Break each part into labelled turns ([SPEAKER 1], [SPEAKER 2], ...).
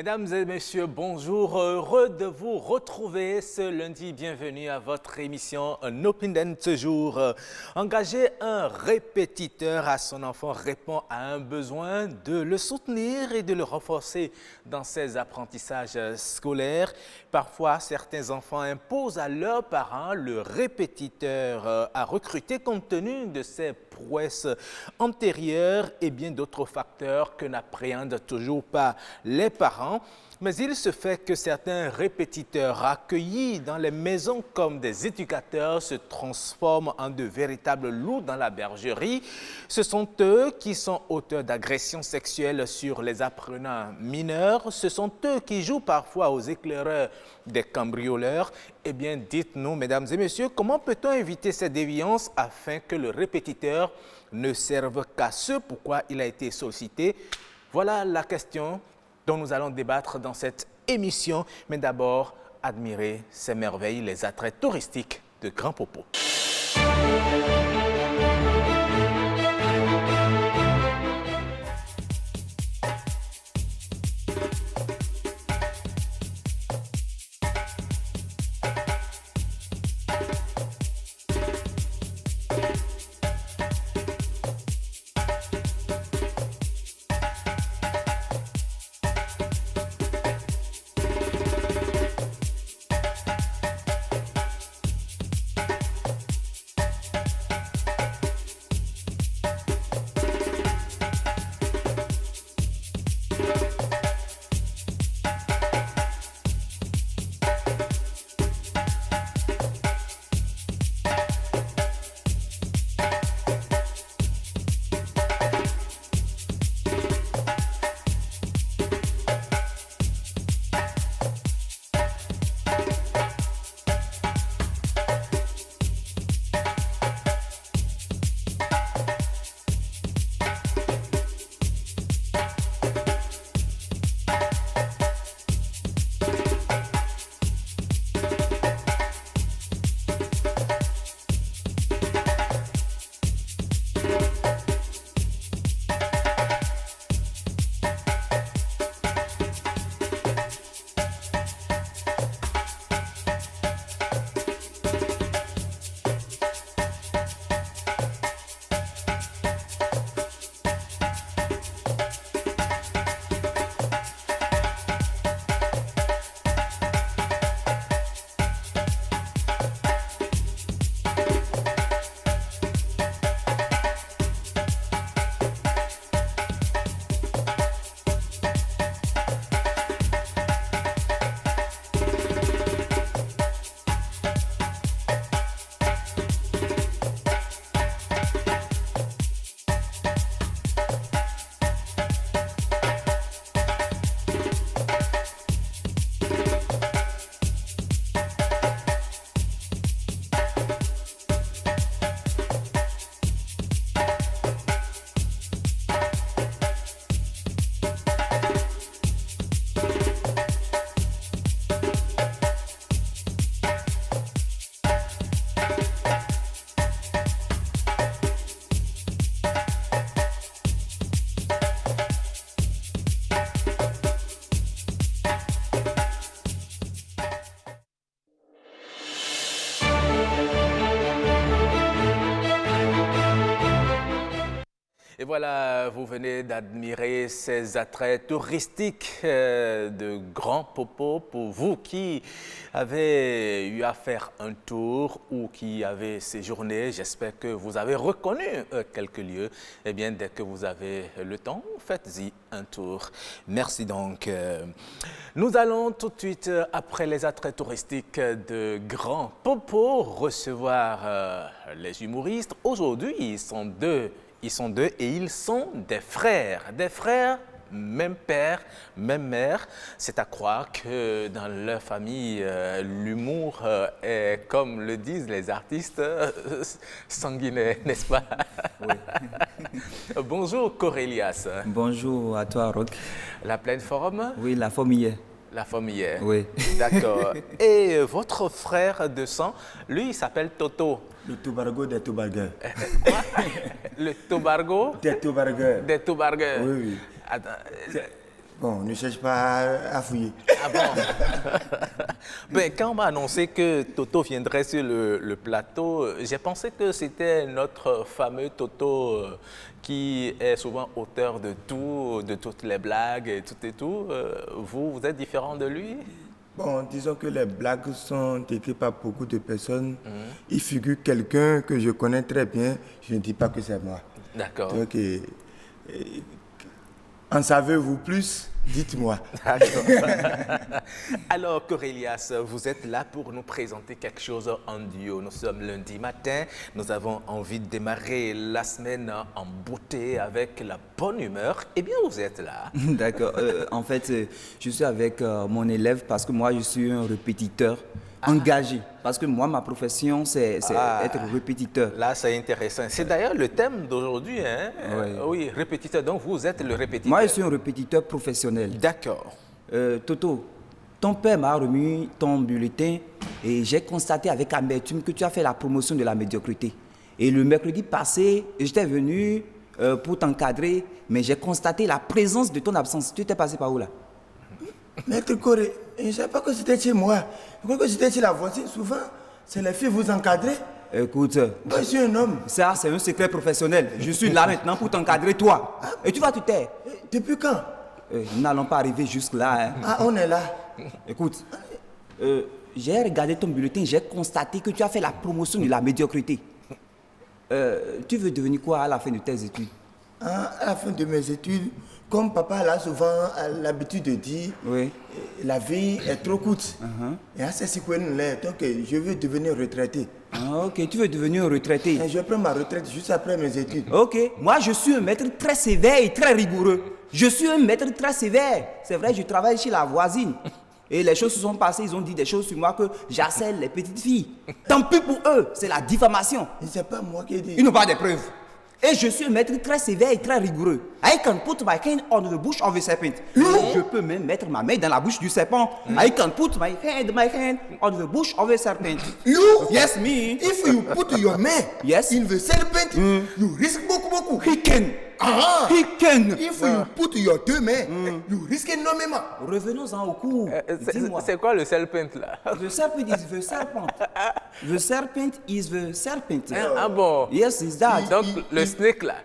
[SPEAKER 1] Mesdames et messieurs, bonjour. Heureux de vous retrouver ce lundi. Bienvenue à votre émission Un Open ce jour. Engager un répétiteur à son enfant répond à un besoin de le soutenir et de le renforcer dans ses apprentissages scolaires. Parfois, certains enfants imposent à leurs parents le répétiteur à recruter compte tenu de ses prouesses antérieures et bien d'autres facteurs que n'appréhendent toujours pas les parents. Mais il se fait que certains répétiteurs accueillis dans les maisons comme des éducateurs se transforment en de véritables loups dans la bergerie. Ce sont eux qui sont auteurs d'agressions sexuelles sur les apprenants mineurs. Ce sont eux qui jouent parfois aux éclaireurs des cambrioleurs. Eh bien, dites-nous, mesdames et messieurs, comment peut-on éviter ces déviances afin que le répétiteur ne serve qu'à ce pourquoi il a été sollicité? Voilà la question dont nous allons débattre dans cette émission. Mais d'abord, admirer ces merveilles, les attraits touristiques de Grand Popo. Et voilà, vous venez d'admirer ces attraits touristiques de Grand Popo. Pour vous qui avez eu à faire un tour ou qui avez séjourné, j'espère que vous avez reconnu quelques lieux. Eh bien, dès que vous avez le temps, faites-y un tour. Merci donc. Nous allons tout de suite, après les attraits touristiques de Grand Popo, recevoir les humoristes. Aujourd'hui, ils sont deux et ils sont des frères, même père, même mère. C'est à croire que dans leur famille, l'humour est, comme le disent les artistes, sanguinaire, n'est-ce pas? Oui. Bonjour Corélias.
[SPEAKER 2] Bonjour à toi Rock.
[SPEAKER 1] La pleine forme?
[SPEAKER 2] Oui, la forme hier.
[SPEAKER 1] La famille.
[SPEAKER 2] Oui.
[SPEAKER 1] D'accord. Et votre frère de sang, lui, il s'appelle Toto.
[SPEAKER 3] Le Tobargo des Tobargueurs.
[SPEAKER 1] Le Tobargo
[SPEAKER 3] Des Tobargueurs.
[SPEAKER 1] des Tobargueurs.
[SPEAKER 3] Oui, oui.
[SPEAKER 1] Attends,
[SPEAKER 3] Bon, ne cherche pas à fouiller.
[SPEAKER 1] Ah bon? Ben, quand on m'a annoncé que Toto viendrait sur le plateau, j'ai pensé que c'était notre fameux Toto qui est souvent auteur de tout, de toutes les blagues et tout et tout. Vous êtes différent de lui?
[SPEAKER 3] Bon, disons que les blagues sont écrites par beaucoup de personnes. Il figure quelqu'un que je connais très bien. Je ne dis pas que c'est moi.
[SPEAKER 1] D'accord.
[SPEAKER 3] Donc, en savez-vous plus? Dites-moi.
[SPEAKER 1] Alors, Corelias, vous êtes là pour nous présenter quelque chose en duo. Nous sommes lundi matin. Nous avons envie de démarrer la semaine en beauté avec la bonne humeur. Eh bien, vous êtes là.
[SPEAKER 2] D'accord. En fait, je suis avec mon élève parce que moi, je suis un répétiteur engagé. Parce que moi, ma profession, c'est être répétiteur.
[SPEAKER 1] Là, c'est intéressant. C'est d'ailleurs le thème d'aujourd'hui, hein?
[SPEAKER 2] Oui.
[SPEAKER 1] Oui, répétiteur. Donc, vous êtes le répétiteur.
[SPEAKER 2] Moi, je suis un répétiteur professionnel.
[SPEAKER 1] D'accord.
[SPEAKER 2] Toto, ton père m'a remis ton bulletin et j'ai constaté avec amertume que tu as fait la promotion de la médiocrité. Et le mercredi passé, j'étais venu pour t'encadrer, mais j'ai constaté la présence de ton absence. Tu étais passé par où là?
[SPEAKER 3] Maître Coré, je ne savais pas que c'était chez moi. Je crois que c'était chez la voisine. Souvent, c'est les filles vous encadrer.
[SPEAKER 2] Écoute,
[SPEAKER 3] Moi, je suis un homme.
[SPEAKER 2] ça c'est un secret professionnel. Je suis là maintenant pour t'encadrer toi. Et tu vas te taire.
[SPEAKER 3] Depuis quand?
[SPEAKER 2] Nous n'allons pas arriver jusque-là. Hein.
[SPEAKER 3] Ah, on est là.
[SPEAKER 2] Écoute, j'ai regardé ton bulletin, j'ai constaté que tu as fait la promotion de la médiocrité. Tu veux devenir quoi à la fin de tes études?
[SPEAKER 3] À la fin de mes études, comme papa l'a souvent l'habitude de dire,
[SPEAKER 2] Oui.
[SPEAKER 3] la vie est trop courte. Et à ce donc je veux devenir retraité.
[SPEAKER 2] Ah, ok, tu veux devenir un retraité.
[SPEAKER 3] Et je prends ma retraite juste après mes études.
[SPEAKER 2] Ok, moi je suis un maître très sévère et très rigoureux. Je suis un maître très sévère. C'est vrai, je travaille chez la voisine. Et les choses se sont passées, ils ont dit des choses sur moi que j'harcèle les petites filles. Tant pis pour eux, c'est la diffamation.
[SPEAKER 3] Et c'est pas moi qui ai dit.
[SPEAKER 2] Ils n'ont pas de preuves. Et je suis un maître très sévère et très rigoureux. I can put my hand on the bush of a serpent. Je peux même mettre ma main dans la bouche du serpent. I can put my hand on the bush of a serpent.
[SPEAKER 3] You?
[SPEAKER 2] Yes, me.
[SPEAKER 3] If you put your man
[SPEAKER 2] Yes.
[SPEAKER 3] in the serpent, you risk beaucoup.
[SPEAKER 2] He can.
[SPEAKER 3] Ah!
[SPEAKER 2] He can.
[SPEAKER 3] If you put your deux mains, you risk énormément.
[SPEAKER 2] Revenons-en au cours. Dis-moi.
[SPEAKER 1] C'est quoi le serpent là?
[SPEAKER 2] The serpent is the serpent. The serpent is the serpent.
[SPEAKER 1] Ah bon?
[SPEAKER 2] Yes, it's that.
[SPEAKER 1] Donc, le snake là.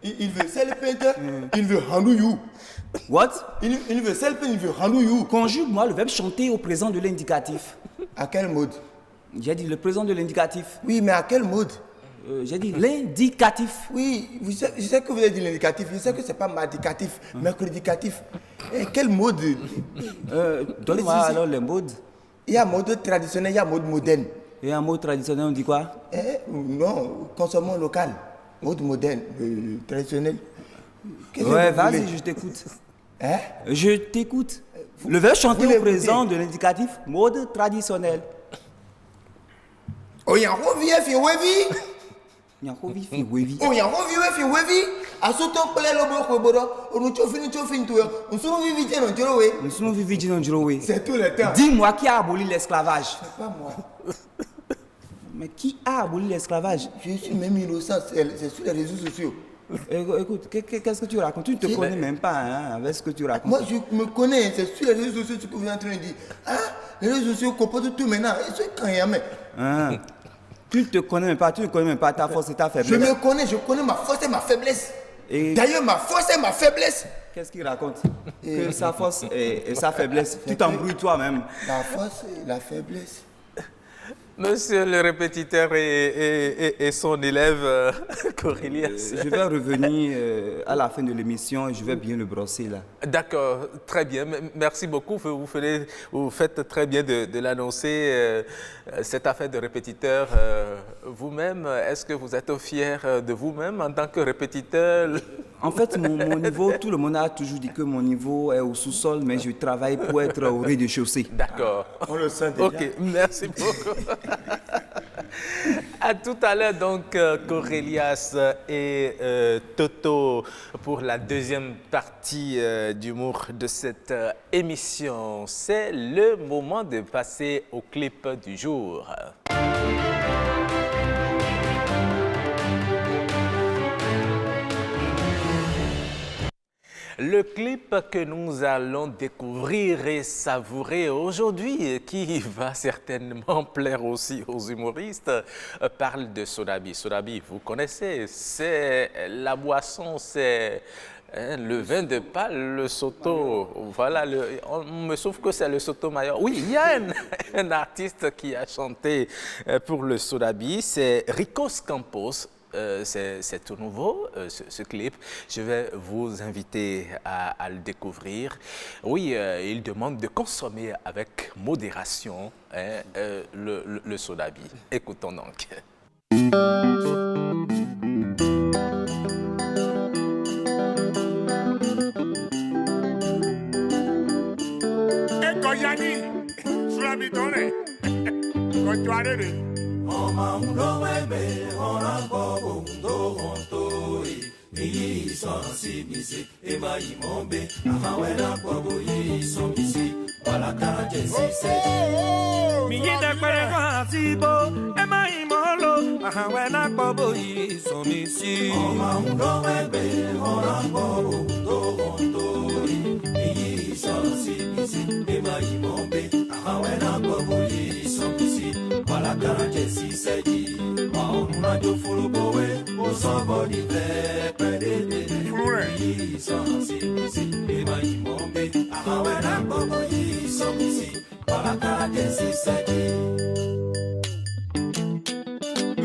[SPEAKER 3] Il veut serpent, il veut handle you.
[SPEAKER 2] What?
[SPEAKER 3] Il veut serpent, il veut handle you.
[SPEAKER 2] Conjugue-moi le verbe chanter au présent de l'indicatif.
[SPEAKER 3] À quel mode?
[SPEAKER 2] J'ai dit le présent de l'indicatif.
[SPEAKER 3] Oui, mais à quel mode?
[SPEAKER 2] J'ai dit l'indicatif.
[SPEAKER 3] Oui, je sais que vous avez dit l'indicatif, je sais que c'est pas mardicatif, mercredicatif. Et quel mode?
[SPEAKER 2] Donne-moi
[SPEAKER 3] Mais si,
[SPEAKER 2] alors les modes.
[SPEAKER 3] Il y a mode traditionnel, il y a mode moderne.
[SPEAKER 2] Et un mot traditionnel, on dit quoi?
[SPEAKER 3] Non, consommons local. Mode moderne, traditionnel. Qu'est-ce que
[SPEAKER 2] Ouais,
[SPEAKER 3] vous
[SPEAKER 2] vas-y,
[SPEAKER 3] voulez?
[SPEAKER 2] je t'écoute.
[SPEAKER 3] Hein?
[SPEAKER 2] Je t'écoute. Le verbe chanter
[SPEAKER 3] vous
[SPEAKER 2] au présent
[SPEAKER 3] l'écoutez?
[SPEAKER 2] de l'indicatif, mode traditionnel.
[SPEAKER 3] Oh, il y a un revier, fi wevi.
[SPEAKER 2] Nyankovi fi wevi.
[SPEAKER 3] Oh, il y a un revier, fi wevi. À ce temps, pour les lobos, on nous chauffe, tout. On se vit vite, on tire, oui.
[SPEAKER 2] Nous sommes vivants dans le Djirowe.
[SPEAKER 3] C'est tout le temps.
[SPEAKER 2] Dis-moi qui a aboli l'esclavage.
[SPEAKER 3] C'est pas moi.
[SPEAKER 2] Mais qui a aboli l'esclavage?
[SPEAKER 3] Je suis même innocent, c'est sur les réseaux sociaux.
[SPEAKER 2] Écoute, qu'est-ce que tu racontes? Tu ne te connais même pas hein, avec ce que tu racontes.
[SPEAKER 3] Moi, je me connais, c'est sur les réseaux sociaux ce que vous êtes en train de dire. Ah, les réseaux sociaux comportent tout maintenant. Et c'est quand il y a mais.
[SPEAKER 2] Hein? Tu ne te connais même pas, tu ne connais même pas ta force et ta
[SPEAKER 3] Je
[SPEAKER 2] faiblesse.
[SPEAKER 3] me connais, je connais ma force et ma faiblesse.
[SPEAKER 2] Et
[SPEAKER 3] D'ailleurs, ma force et ma faiblesse.
[SPEAKER 2] qu'est-ce qu'il raconte? Que sa force et sa faiblesse. Tu t'embrouilles toi-même.
[SPEAKER 3] La force et la faiblesse.
[SPEAKER 1] Monsieur le répétiteur et son élève Corelias.
[SPEAKER 2] Je vais revenir à la fin de l'émission et je vais bien le brosser là.
[SPEAKER 1] D'accord, très bien. Merci beaucoup. Vous faites très bien de l'annoncer, cette affaire de répétiteur. Vous-même, est-ce que vous êtes fier de vous-même en tant que répétiteur?
[SPEAKER 2] En fait, mon niveau, tout le monde a toujours dit que mon niveau est au sous-sol, mais je travaille pour être au rez-de-chaussée.
[SPEAKER 1] D'accord.
[SPEAKER 3] On le sent déjà.
[SPEAKER 1] Ok, merci beaucoup. À tout à l'heure, donc, Corelias et Toto pour la deuxième partie d'humour de cette émission. C'est le moment de passer au clip du jour. Le clip que nous allons découvrir et savourer aujourd'hui, qui va certainement plaire aussi aux humoristes, parle de Sodabi. Sodabi, vous connaissez, c'est la boisson, c'est le vin de pâle, le soto. Voilà, on me souffle que c'est le soto mayor. Oui, il y a un artiste qui a chanté pour le Sodabi, c'est Ricos Campos. C'est tout nouveau, ce clip. Je vais vous inviter à le découvrir. Oui, il demande de consommer avec modération le Sodabi. Écoutons donc.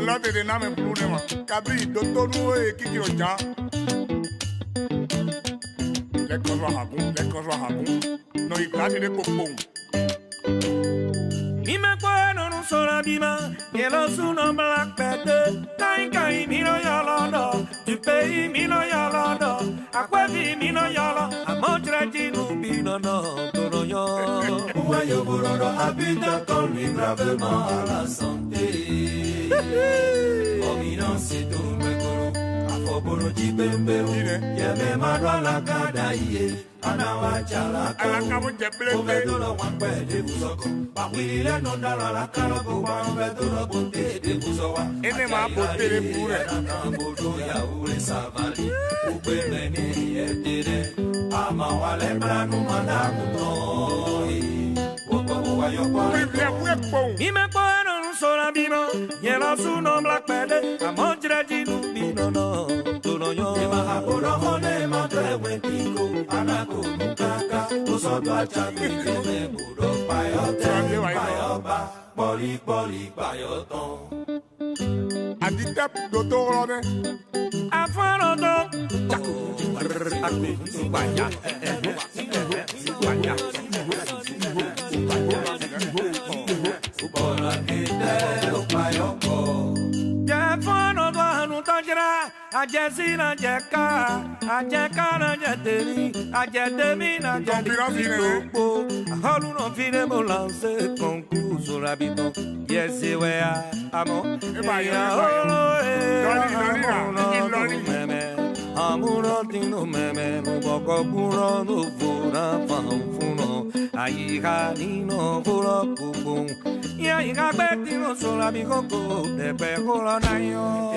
[SPEAKER 4] Lote de name plunema, kabri doctor no kiki oja. Le konwa habun, no iklasi de kokpon.
[SPEAKER 5] Ime kwano no sora bima, yelo suno black pete, kai mino yalondo, du pays mino yalondo, akwevi mino yalo, amotre tinu bino no, tono yo. Uwayo borodo habite con lui gravement à la santé. Omino si tu me koro, afoboro jibembe, yeme madwa la kadaye. Anawa chala ko, obedolo wampe de buzoko. Bawile no dala la kala ko obedolo bonte de buzowa.
[SPEAKER 4] Ene ma botere pure.
[SPEAKER 5] Bodo ya ule savali, ubemeni etire. Ama wale branu mandamu noi. Wopo wa yoko. Ime poeno no sola bimo, yelo suno black pede, amonjre jinu bino no. Tuno yo. Ema hapono hone madre wentiko, anako. Mukaka, usodo achami keme budo payote, payoba, boli payoton.
[SPEAKER 4] Aditep doctor ne.
[SPEAKER 5] Afanodo, aku subanya, subanya. Subola kete payoko. Jefanodo anu tajra. Ajesina jeka, ajeka na jetemi, ajetemi na jetemi. Halu no fine mo lance concurso rabito. Yesi wea amo. Amuro tino meme, muboko puro no fura fanfuno. Ayiha nino furo kupung. Ya iga betino sola mi coco, te pego la nayo.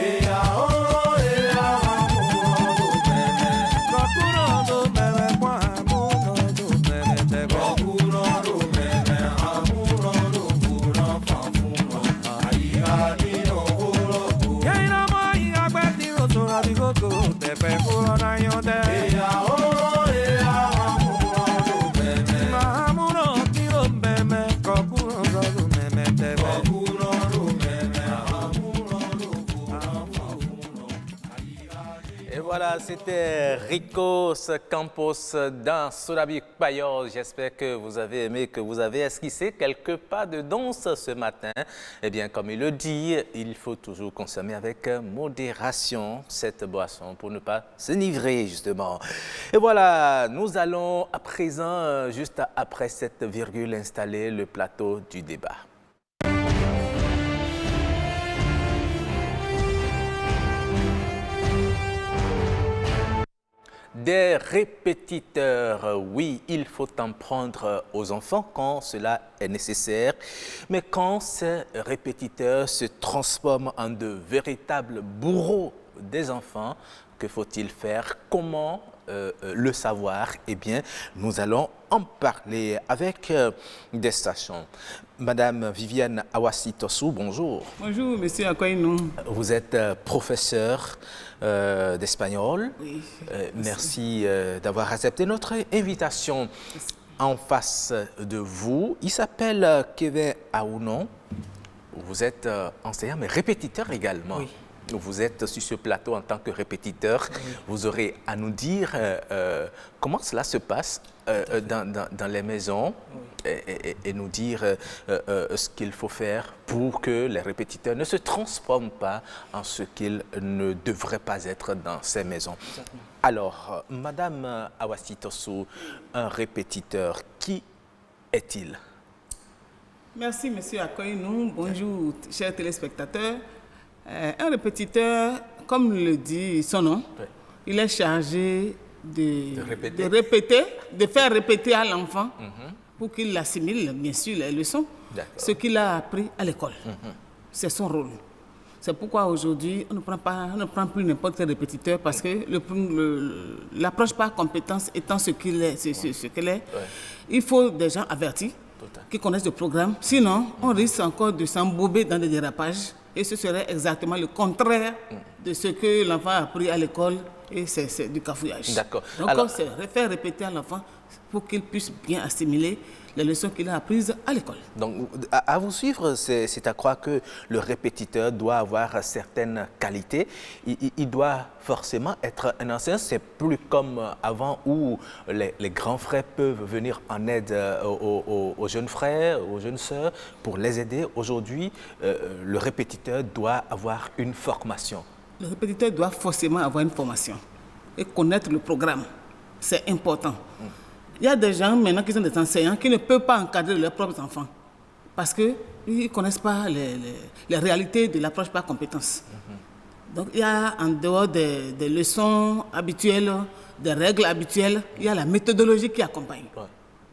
[SPEAKER 1] Voilà, c'était Ricos Campos dans Sodabi Payor. J'espère que vous avez aimé, que vous avez esquissé quelques pas de danse ce matin. Eh bien, comme il le dit, il faut toujours consommer avec modération cette boisson pour ne pas s'enivrer, justement. Et voilà, nous allons à présent, juste après cette virgule, installer le plateau du débat. Des répétiteurs, oui, il faut en prendre aux enfants quand cela est nécessaire. Mais quand ces répétiteurs se transforment en de véritables bourreaux des enfants, que faut-il faire? Comment le savoir, eh bien, nous allons en parler avec des stations. Madame Viviane Awassi-Tossou, bonjour.
[SPEAKER 6] Bonjour, monsieur Akoinou.
[SPEAKER 1] Vous êtes professeur d'espagnol.
[SPEAKER 6] Oui.
[SPEAKER 1] Merci d'avoir accepté notre invitation. En face de vous, il s'appelle Kevin Aounon. Vous êtes enseignant, mais répétiteur également.
[SPEAKER 6] Oui.
[SPEAKER 1] Vous êtes sur ce plateau en tant que répétiteur. Oui. Vous aurez à nous dire comment cela se passe dans les maisons et nous dire ce qu'il faut faire pour que les répétiteurs ne se transforment pas en ce qu'ils ne devraient pas être dans ces maisons. Exactement. Alors, Madame Awassi-Tossou, un répétiteur, qui est-il?
[SPEAKER 6] Merci, monsieur Akoinou. Bonjour, chers téléspectateurs. Un répétiteur, comme le dit son nom, oui. Il est chargé de répéter, de faire répéter à l'enfant pour qu'il assimile, bien sûr, les leçons, ce qu'il a appris à l'école. C'est son rôle. C'est pourquoi aujourd'hui, on ne prend plus n'importe quel répétiteur parce que l'approche par compétence étant ce qu'elle est, il faut des gens avertis qui connaissent le programme. Sinon, on risque encore de s'embourber dans des dérapages et ce serait exactement le contraire de ce que l'enfant a appris à l'école et c'est du cafouillage.
[SPEAKER 1] D'accord.
[SPEAKER 6] Donc, alors, c'est faire répéter à l'enfant pour qu'il puisse bien assimiler les leçons qu'il a apprises à l'école.
[SPEAKER 1] Donc, à vous suivre, c'est à croire que le répétiteur doit avoir certaines qualités. Il doit forcément être un enseignant. C'est plus comme avant où les grands frères peuvent venir en aide aux jeunes frères, aux jeunes sœurs pour les aider. Aujourd'hui, le répétiteur doit avoir une formation.
[SPEAKER 6] Le répétiteur doit forcément avoir une formation et connaître le programme. C'est important. Il y a des gens maintenant qui sont des enseignants qui ne peuvent pas encadrer leurs propres enfants parce qu'ils ne connaissent pas les réalités de l'approche par compétence. Donc il y a en dehors des leçons habituelles, des règles habituelles, il y a la méthodologie qui accompagne,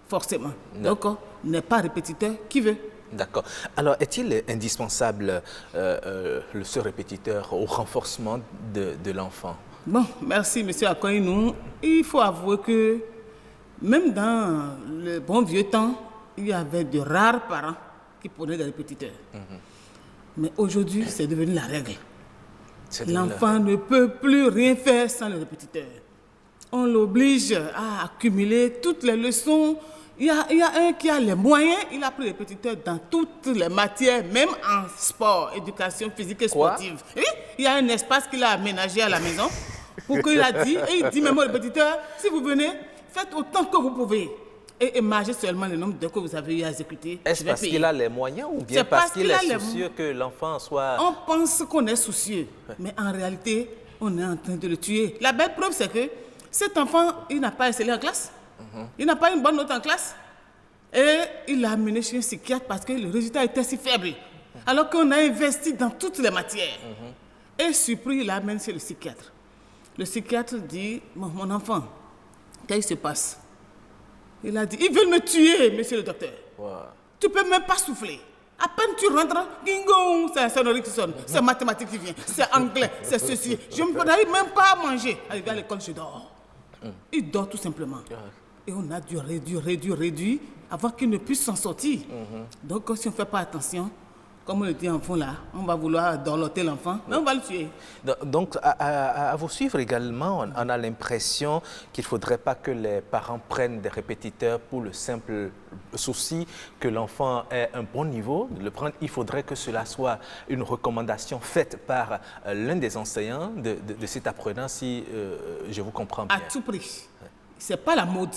[SPEAKER 6] forcément. Donc n'est pas répétiteur qui veut.
[SPEAKER 1] D'accord. Alors, est-il indispensable, ce répétiteur, au renforcement de l'enfant?
[SPEAKER 6] Bon, merci, M. Akoinou. Il faut avouer que même dans le bon vieux temps, il y avait de rares parents qui prenaient des répétiteurs. Mais aujourd'hui, c'est devenu la règle. L'enfant ne peut plus rien faire sans le répétiteur. On l'oblige à accumuler toutes les leçons. Il y a un qui a les moyens, il a pris le répétiteur dans toutes les matières, même en sport, éducation physique et sportive. Oui, il y a un espace qu'il a aménagé à la maison pour qu'il a dit, et il dit même au répétiteur, si vous venez, faites autant que vous pouvez. Et émargez seulement le nombre d'heures que vous avez eu à exécuter.
[SPEAKER 1] Est-ce parce qu'il a les moyens ou bien parce qu'il est soucieux que l'enfant soit...
[SPEAKER 6] On pense qu'on est soucieux, mais en réalité, on est en train de le tuer. La belle preuve, c'est que cet enfant, il n'a pas excellé en classe. Il n'a pas une bonne note en classe. Et il l'a amené chez un psychiatre parce que le résultat était si faible. Alors qu'on a investi dans toutes les matières. Et surpris, il l'amène chez le psychiatre. Le psychiatre dit, mon enfant, qu'est-ce qui se passe? Il a dit, ils veulent me tuer, monsieur le docteur. Tu ne peux même pas souffler. À peine tu rentres, ding-gong, c'est un sonnerie qui sonne. C'est mathématique qui vient, c'est anglais, c'est ceci. Je ne n'arrive même pas à manger. Arrivé à l'école, je dors. Il dort tout simplement. Et on a dû réduire avant qu'il ne puisse s'en sortir. Donc, si on ne fait pas attention, comme on le dit en fond là, on va vouloir dorloter l'enfant, mais on va le tuer.
[SPEAKER 1] Donc, à vous suivre également, on a l'impression qu'il ne faudrait pas que les parents prennent des répétiteurs pour le simple souci que l'enfant ait un bon niveau. Il faudrait que cela soit une recommandation faite par l'un des enseignants de cet apprenant, si je vous comprends bien.
[SPEAKER 6] À tout prix. Ce n'est pas la mode.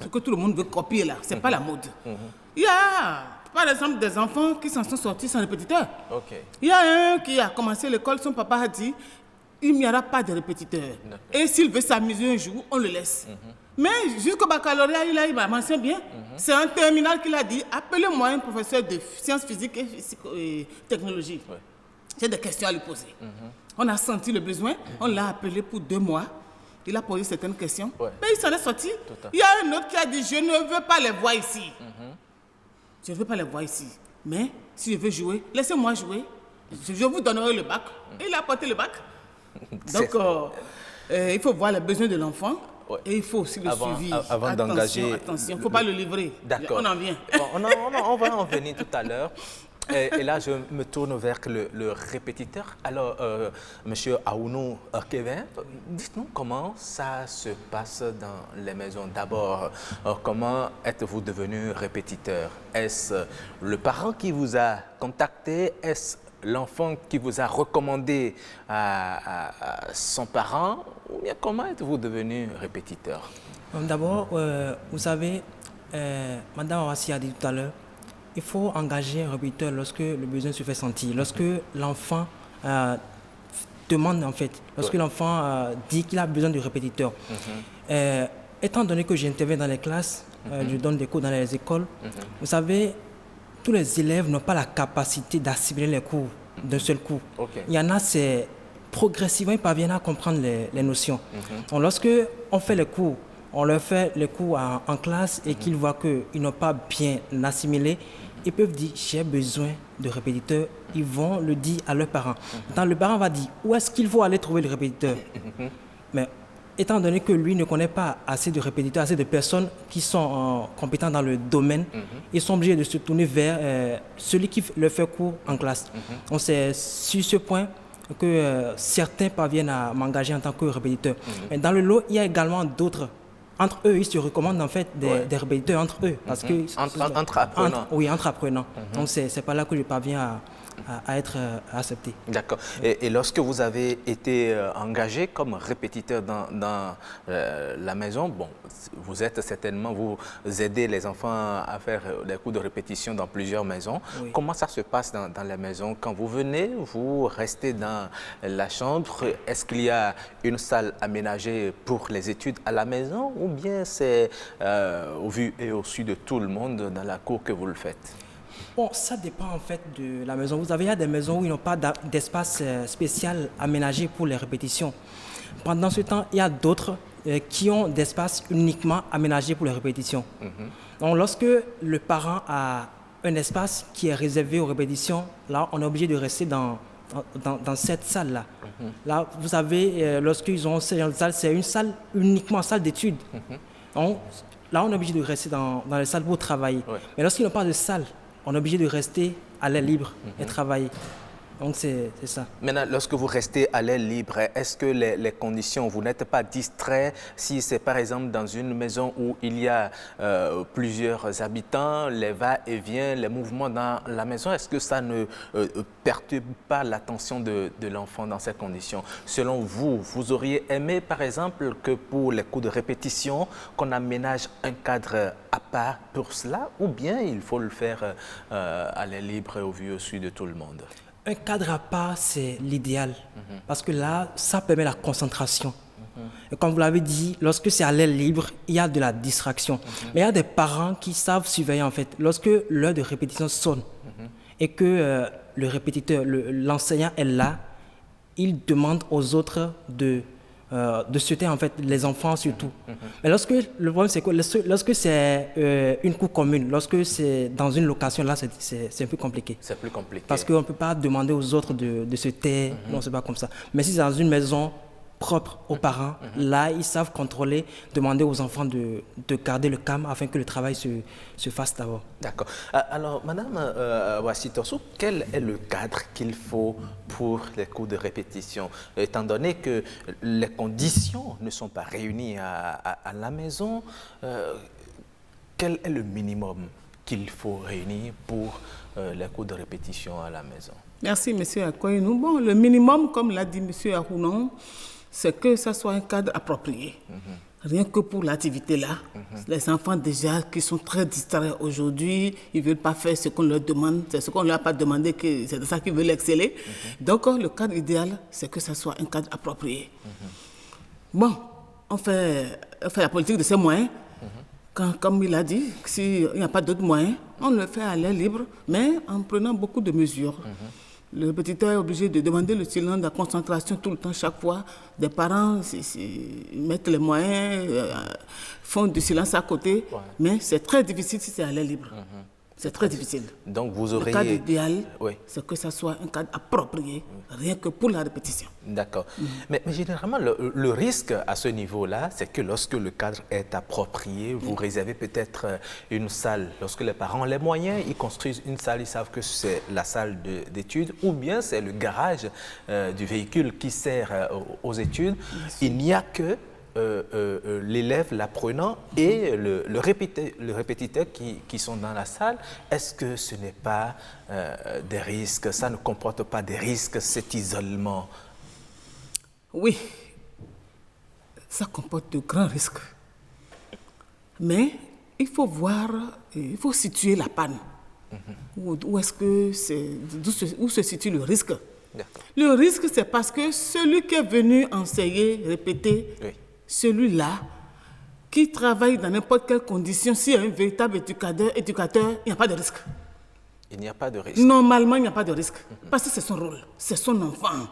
[SPEAKER 6] Ce que tout le monde veut copier là, ce n'est pas la mode. Il y a, par exemple, des enfants qui s'en sont sortis sans répétiteur. Il y a un qui a commencé l'école, son papa a dit, il n'y aura pas de répétiteur. Et s'il veut s'amuser un jour, on le laisse. Mais jusqu'au baccalauréat, il m'a mentionné bien. C'est en terminale qu'il a dit, appelez-moi un professeur de sciences physiques et technologie. J'ai des questions à lui poser. On a senti le besoin, on l'a appelé pour 2 mois. Il a posé certaines questions, mais il s'en est sorti. Il y a un autre qui a dit, je ne veux pas les voir ici. Je ne veux pas les voir ici. Mais si je veux jouer, laissez-moi jouer. Je vous donnerai le bac. Et il a apporté le bac. Donc, il faut voir les besoins de l'enfant
[SPEAKER 1] Ouais.
[SPEAKER 6] Et il faut aussi le suivi.
[SPEAKER 1] Avant d'engager...
[SPEAKER 6] Attention, il ne faut pas le livrer.
[SPEAKER 1] D'accord.
[SPEAKER 6] On en vient.
[SPEAKER 1] Bon, on va en venir tout à l'heure. Et là, je me tourne vers le répétiteur. Alors, Monsieur Aounou Kevin, dites-nous comment ça se passe dans les maisons. D'abord, comment êtes-vous devenu répétiteur? Est-ce le parent qui vous a contacté? Est-ce l'enfant qui vous a recommandé à son parent? Ou bien comment êtes-vous devenu répétiteur?
[SPEAKER 7] D'abord, vous savez, Madame Awassi a dit tout à l'heure, il faut engager un répétiteur lorsque le besoin se fait sentir, lorsque l'enfant demande en fait, lorsque l'enfant dit qu'il a besoin de répétiteur. Étant donné que j'interviens dans les classes, je donne des cours dans les écoles, vous savez, tous les élèves n'ont pas la capacité d'assimiler les cours d'un seul coup. Il y en a, c'est progressivement, ils parviennent à comprendre les notions. Donc, lorsque on fait les cours, on leur fait les cours en classe et qu'ils voient qu'ils n'ont pas bien assimilé, ils peuvent dire « j'ai besoin de répétiteur ». Ils vont le dire à leurs parents. Maintenant, le parent va dire « où est-ce qu'il faut aller trouver le répétiteur ?» Mais étant donné que lui ne connaît pas assez de répétiteurs, assez de personnes qui sont compétentes dans le domaine, ils sont obligés de se tourner vers celui qui leur fait cours en classe. Donc c'est sur ce point que certains parviennent à m'engager en tant que répétiteur. Mais dans le lot, il y a également d'autres. Entre eux, ils se recommandent en fait des répétiteurs entre eux. Parce que,
[SPEAKER 1] entre apprenants.
[SPEAKER 7] Oui, entre apprenants. Donc c'est pas là que je parviens à être accepté.
[SPEAKER 1] D'accord. Et lorsque vous avez été engagé comme répétiteur dans la maison, bon, vous êtes certainement, vous aidez les enfants à faire des cours de répétition dans plusieurs maisons. Oui. Comment ça se passe dans les maisons? Quand vous venez, vous restez dans la chambre. Est-ce qu'il y a une salle aménagée pour les études à la maison ou bien c'est au vu et au su de tout le monde dans la cour que vous le faites?
[SPEAKER 7] Bon, ça dépend en fait de la maison. Vous avez, il y a des maisons où ils n'ont pas d'espace spécial aménagé pour les répétitions. Pendant ce temps, il y a d'autres qui ont d'espace uniquement aménagé pour les répétitions. Donc, lorsque le parent a un espace qui est réservé aux répétitions, là, on est obligé de rester dans cette salle-là. Là, vous savez, lorsqu'ils ont cette salle, c'est une salle uniquement salle d'études. Donc, là, on est obligé de rester dans les salles pour travailler. Mais lorsqu'ils n'ont pas de salle, on est obligé de rester à l'air libre et travailler. Donc, c'est ça.
[SPEAKER 1] Maintenant, lorsque vous restez à l'air libre, est-ce que les conditions, vous n'êtes pas distrait si c'est par exemple dans une maison où il y a plusieurs habitants, les va-et-vient, les mouvements dans la maison, est-ce que ça ne perturbe pas l'attention de l'enfant dans ces conditions? Selon vous, vous auriez aimé par exemple que pour les cours de répétition, qu'on aménage un cadre à part pour cela ou bien il faut le faire à l'air libre et au vu et au su de tout le monde?
[SPEAKER 7] Un cadre à part, c'est l'idéal. Parce que là, ça permet la concentration. Et comme vous l'avez dit, lorsque c'est à l'air libre, il y a de la distraction. Mais il y a des parents qui savent surveiller en fait. Lorsque l'heure de répétition sonne et que le répétiteur, l'enseignant est là, il demande aux autres de souhaiter en fait les enfants surtout. Mais le problème c'est que lorsque c'est une cour commune, lorsque c'est dans une location, là c'est un peu compliqué.
[SPEAKER 1] C'est plus compliqué.
[SPEAKER 7] Parce qu'on ne peut pas demander aux autres de se taire, non c'est pas comme ça. Mais si c'est dans une maison propre aux parents, là ils savent contrôler, demander aux enfants de garder le calme afin que le travail se fasse d'abord.
[SPEAKER 1] D'accord. Alors Madame Awassi Torsou, quel est le cadre qu'il faut pour les cours de répétition, étant donné que les conditions ne sont pas réunies à la maison, quel est le minimum qu'il faut réunir pour les cours de répétition à la maison? Merci
[SPEAKER 6] M. Akoyenou. Bon, le minimum, comme l'a dit M. Arounon, c'est que ça soit un cadre approprié. Rien que pour l'activité-là. Les enfants déjà qui sont très distraits aujourd'hui, ils ne veulent pas faire ce qu'on leur demande, c'est ce qu'on ne leur a pas demandé, que c'est de ça qu'ils veulent exceller. Donc le cadre idéal, c'est que ça soit un cadre approprié. Bon, on fait la politique de ces moyens. Comme il a dit, s'il n'y a pas d'autres moyens, on le fait à l'air libre, mais en prenant beaucoup de mesures. Le répétiteur est obligé de demander le silence, la concentration tout le temps, chaque fois. Des parents mettent les moyens, font du silence à côté, mais c'est très difficile si c'est à l'air libre. C'est très difficile.
[SPEAKER 1] Donc vous
[SPEAKER 6] Le cadre
[SPEAKER 1] auriez...
[SPEAKER 6] idéal,
[SPEAKER 1] Oui.
[SPEAKER 6] c'est que ça soit un cadre approprié, rien que pour la répétition.
[SPEAKER 1] D'accord. Mais généralement, le risque à ce niveau-là, c'est que lorsque le cadre est approprié, vous réservez peut-être une salle. Lorsque les parents ont les moyens, ils construisent une salle, ils savent que c'est la salle d'études, ou bien c'est le garage du véhicule qui sert aux études. Il n'y a que l'élève, l'apprenant et le répétiteur qui sont dans la salle. Est-ce que ce n'est pas des risques, ça ne comporte pas des risques, cet isolement?
[SPEAKER 6] Oui, ça comporte de grands risques. Mais il faut voir, il faut situer la panne. Où est-ce que où se situe le risque? Le risque, c'est parce que celui qui est venu enseigner, répéter,
[SPEAKER 1] Oui.
[SPEAKER 6] celui-là qui travaille dans n'importe quelle condition, s'il y a un véritable éducateur, il n'y a pas de risque.
[SPEAKER 1] Il n'y a pas de risque.
[SPEAKER 6] Normalement, il n'y a pas de risque. Parce que c'est son rôle, c'est son enfant.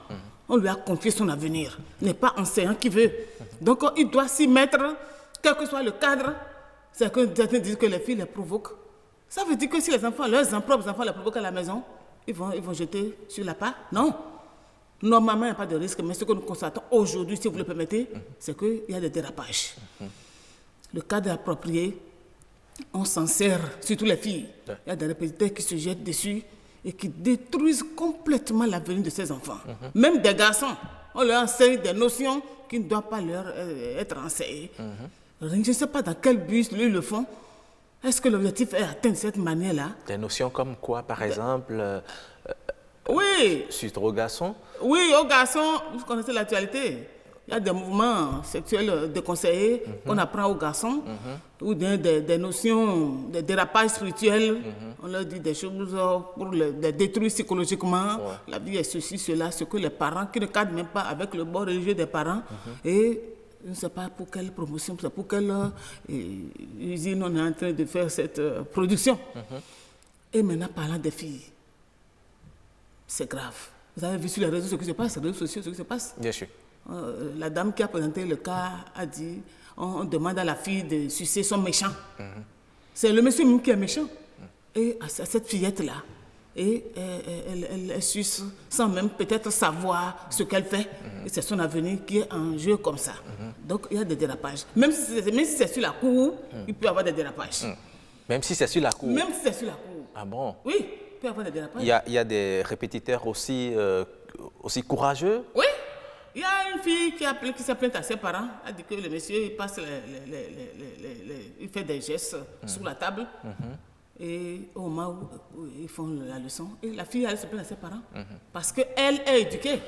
[SPEAKER 6] On lui a confié son avenir. Il n'est pas enseignant qui veut. Donc, il doit s'y mettre, quel que soit le cadre. C'est que certains disent que les filles les provoquent. Ça veut dire que si les enfants, leurs propres enfants les provoquent à la maison, ils vont jeter sur la part? Non. Normalement, il n'y a pas de risque. Mais ce que nous constatons aujourd'hui, si vous le permettez, c'est qu'il y a des dérapages. Le cadre est approprié. On s'en sert, surtout les filles. Il y a des répétiteurs qui se jettent dessus et qui détruisent complètement l'avenir de ces enfants. Même des garçons, on leur enseigne des notions qui ne doivent pas leur être enseignées. Je ne sais pas dans quel but ils le font. Est-ce que l'objectif est atteint de cette manière-là?
[SPEAKER 1] Des notions comme quoi, par exemple,
[SPEAKER 6] Oui,
[SPEAKER 1] suite aux garçons?
[SPEAKER 6] oui, aux garçons, vous connaissez l'actualité. Il y a des mouvements sexuels déconseillés qu'on apprend aux garçons, ou des notions, des dérapages spirituels. On leur dit des choses pour les détruire psychologiquement. La vie est ceci, cela, ce que les parents, qui ne cadrent même pas avec le bon religieux des parents. Et je ne sais pas pour quelle promotion, pour quelle usine on est en train de faire cette production. Et maintenant, parlant des filles, c'est grave. Vous avez vu sur les réseaux ce qui se passe, les réseaux sociaux, ce qui se passe?
[SPEAKER 1] Bien sûr.
[SPEAKER 6] La dame qui a présenté le cas a dit on demande à la fille de sucer son méchant. C'est le monsieur même qui est méchant. Et à cette fillette-là, et elle suce sans même peut-être savoir ce qu'elle fait. Et c'est son avenir qui est en jeu comme ça. Donc il y a des dérapages. Même si c'est sur la cour, il peut y avoir des dérapages.
[SPEAKER 1] Même si c'est sur la cour?
[SPEAKER 6] Même si c'est sur la cour.
[SPEAKER 1] Ah bon?
[SPEAKER 6] Oui, il peut y avoir des dérapages.
[SPEAKER 1] Il y a des répétiteurs aussi courageux?
[SPEAKER 6] Oui. Il y a une fille qui s'est plainte à ses parents, a dit que le monsieur il passe il fait des gestes sur la table. Et au moment où ils font la leçon, et la fille allait se plaindre à ses parents. Parce qu'elle est éduquée.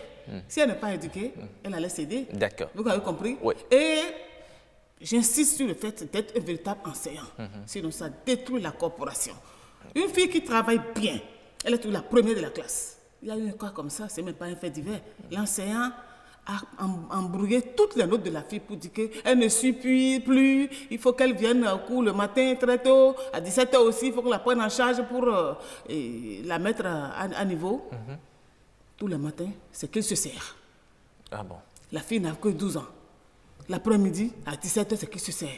[SPEAKER 6] Si elle n'est pas éduquée, elle allait céder.
[SPEAKER 1] D'accord.
[SPEAKER 6] Vous avez compris?
[SPEAKER 1] Oui.
[SPEAKER 6] Et j'insiste sur le fait d'être un véritable enseignant. Sinon, ça détruit la corporation. Une fille qui travaille bien, elle est toujours la première de la classe. Il y a une cas comme ça, c'est même pas un fait divers. L'enseignant a embrouillé toutes les notes de la fille pour dire qu'elle ne suit plus, il faut qu'elle vienne au cours le matin très tôt, à 17h aussi, il faut qu'on la prenne en charge pour la mettre à niveau. Tous les matins, c'est qu'elle se sert.
[SPEAKER 1] Ah bon?
[SPEAKER 6] La fille n'a que 12 ans. L'après-midi, à 17h, c'est qu'elle se sert.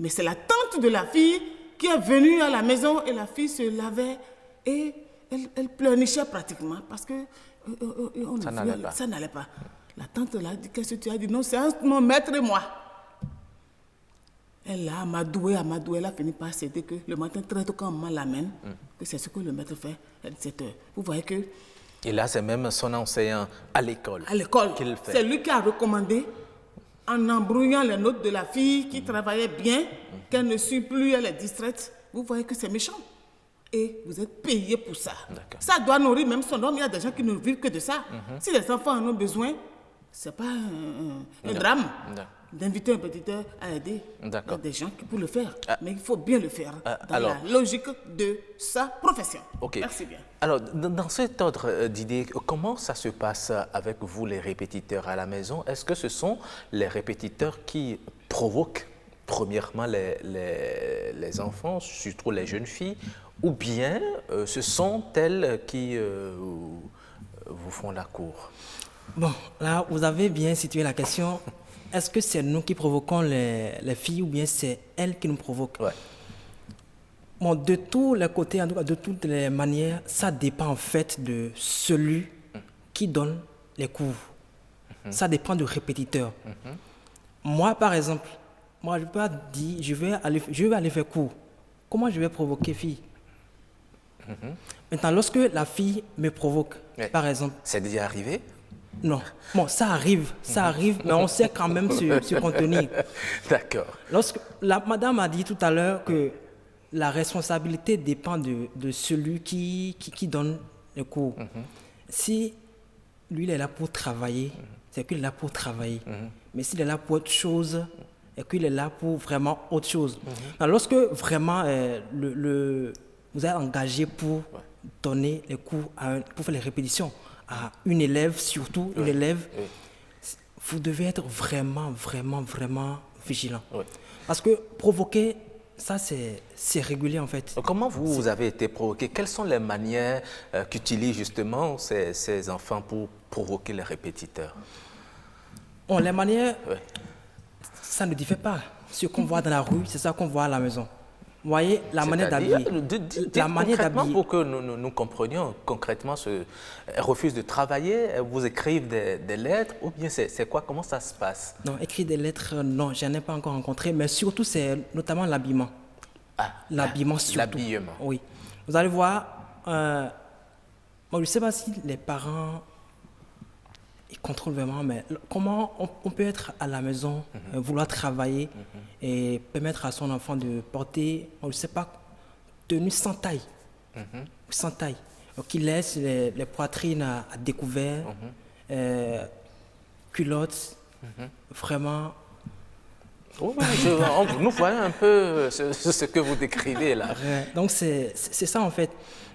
[SPEAKER 6] Mais c'est la tante de la fille qui est venue à la maison et la fille se lavait et elle pleurnichait pratiquement parce que ça n'allait pas. La tante l'a dit, qu'est-ce que tu as dit? Non, c'est mon maître et moi. Elle a amadoué, elle a fini par céder que le matin très tôt quand maman l'amène, que c'est ce que le maître fait à 17h. Vous voyez que...
[SPEAKER 1] Et là, c'est même son enseignant à l'école.
[SPEAKER 6] À l'école.
[SPEAKER 1] Qu'il fait.
[SPEAKER 6] C'est lui qui a recommandé, en embrouillant les notes de la fille qui travaillait bien, qu'elle ne suit plus, elle est distraite. Vous voyez que c'est méchant. Et vous êtes payé pour ça. Ça doit nourrir même son homme. Il y a des gens qui ne vivent que de ça. Si les enfants en ont besoin, ce n'est pas un drame d'inviter un pétiteur à aider. Il y a des gens qui peuvent le faire. Mais il faut bien le faire dans la logique de sa profession. Merci bien.
[SPEAKER 1] Alors, dans cet ordre d'idées, comment ça se passe avec vous, les répétiteurs à la maison? Est-ce que ce sont les répétiteurs qui provoquent, premièrement, les enfants, surtout les jeunes filles, ou bien ce sont elles qui vous font la cour?
[SPEAKER 7] Bon, là, vous avez bien situé la question. Est-ce que c'est nous qui provoquons les filles ou bien c'est elles qui nous provoquent? Bon, de tous les côtés, en tout cas, de toutes les manières, ça dépend en fait de celui qui donne les cours. Ça dépend du répétiteur. Moi, par exemple, moi, je peux pas dire, je vais aller faire cours. Comment je vais provoquer fille? Maintenant, lorsque la fille me provoque,
[SPEAKER 1] Ouais.
[SPEAKER 7] par exemple,
[SPEAKER 1] C'est déjà arrivé?
[SPEAKER 7] non. Bon, ça arrive, mais on sait quand même se contenir.
[SPEAKER 1] D'accord.
[SPEAKER 7] Lorsque la madame a dit tout à l'heure que la responsabilité dépend de celui qui donne le cours. Si lui, il est là pour travailler, c'est qu'il est là pour travailler. Mais s'il est là pour autre chose, et qu'il est là pour vraiment autre chose. Alors, lorsque vraiment vous êtes engagé pour donner les cours, pour faire les répétitions à une élève, surtout une élève, vous devez être vraiment, vraiment, vraiment vigilant.
[SPEAKER 1] Oui.
[SPEAKER 7] Parce que provoquer, ça c'est régulier en fait.
[SPEAKER 1] Comment vous avez été provoqué? Quelles sont les manières qu'utilisent justement ces enfants pour provoquer les répétiteurs?
[SPEAKER 7] Bon, les manières,
[SPEAKER 1] Ouais.
[SPEAKER 7] ça ne diffère pas. Ce qu'on voit dans la rue, c'est ça qu'on voit à la maison. Vous voyez, la manière
[SPEAKER 1] C'est-à-dire,
[SPEAKER 7] d'habiller.
[SPEAKER 1] dites
[SPEAKER 7] La manière
[SPEAKER 1] concrètement
[SPEAKER 7] d'habiller.
[SPEAKER 1] pour que nous comprenions concrètement, elles refusent de travailler, elles vous écrivent des lettres, ou bien c'est quoi, comment ça se passe?
[SPEAKER 7] Non, écrire des lettres, non, je n'en ai pas encore rencontré, mais surtout, c'est notamment l'habillement. L'habillement surtout.
[SPEAKER 1] L'habillement.
[SPEAKER 7] Oui. Vous allez voir, moi, je ne sais pas si les parents ils contrôlent vraiment, mais comment on peut être à la maison, vouloir travailler et permettre à son enfant de porter, je ne sais pas, tenue sans taille. Sans taille. Donc, il laisse les poitrines à découvert, culottes, vraiment.
[SPEAKER 1] Oh, nous voyons un peu ce que vous décrivez là.
[SPEAKER 7] Donc, c'est ça en fait.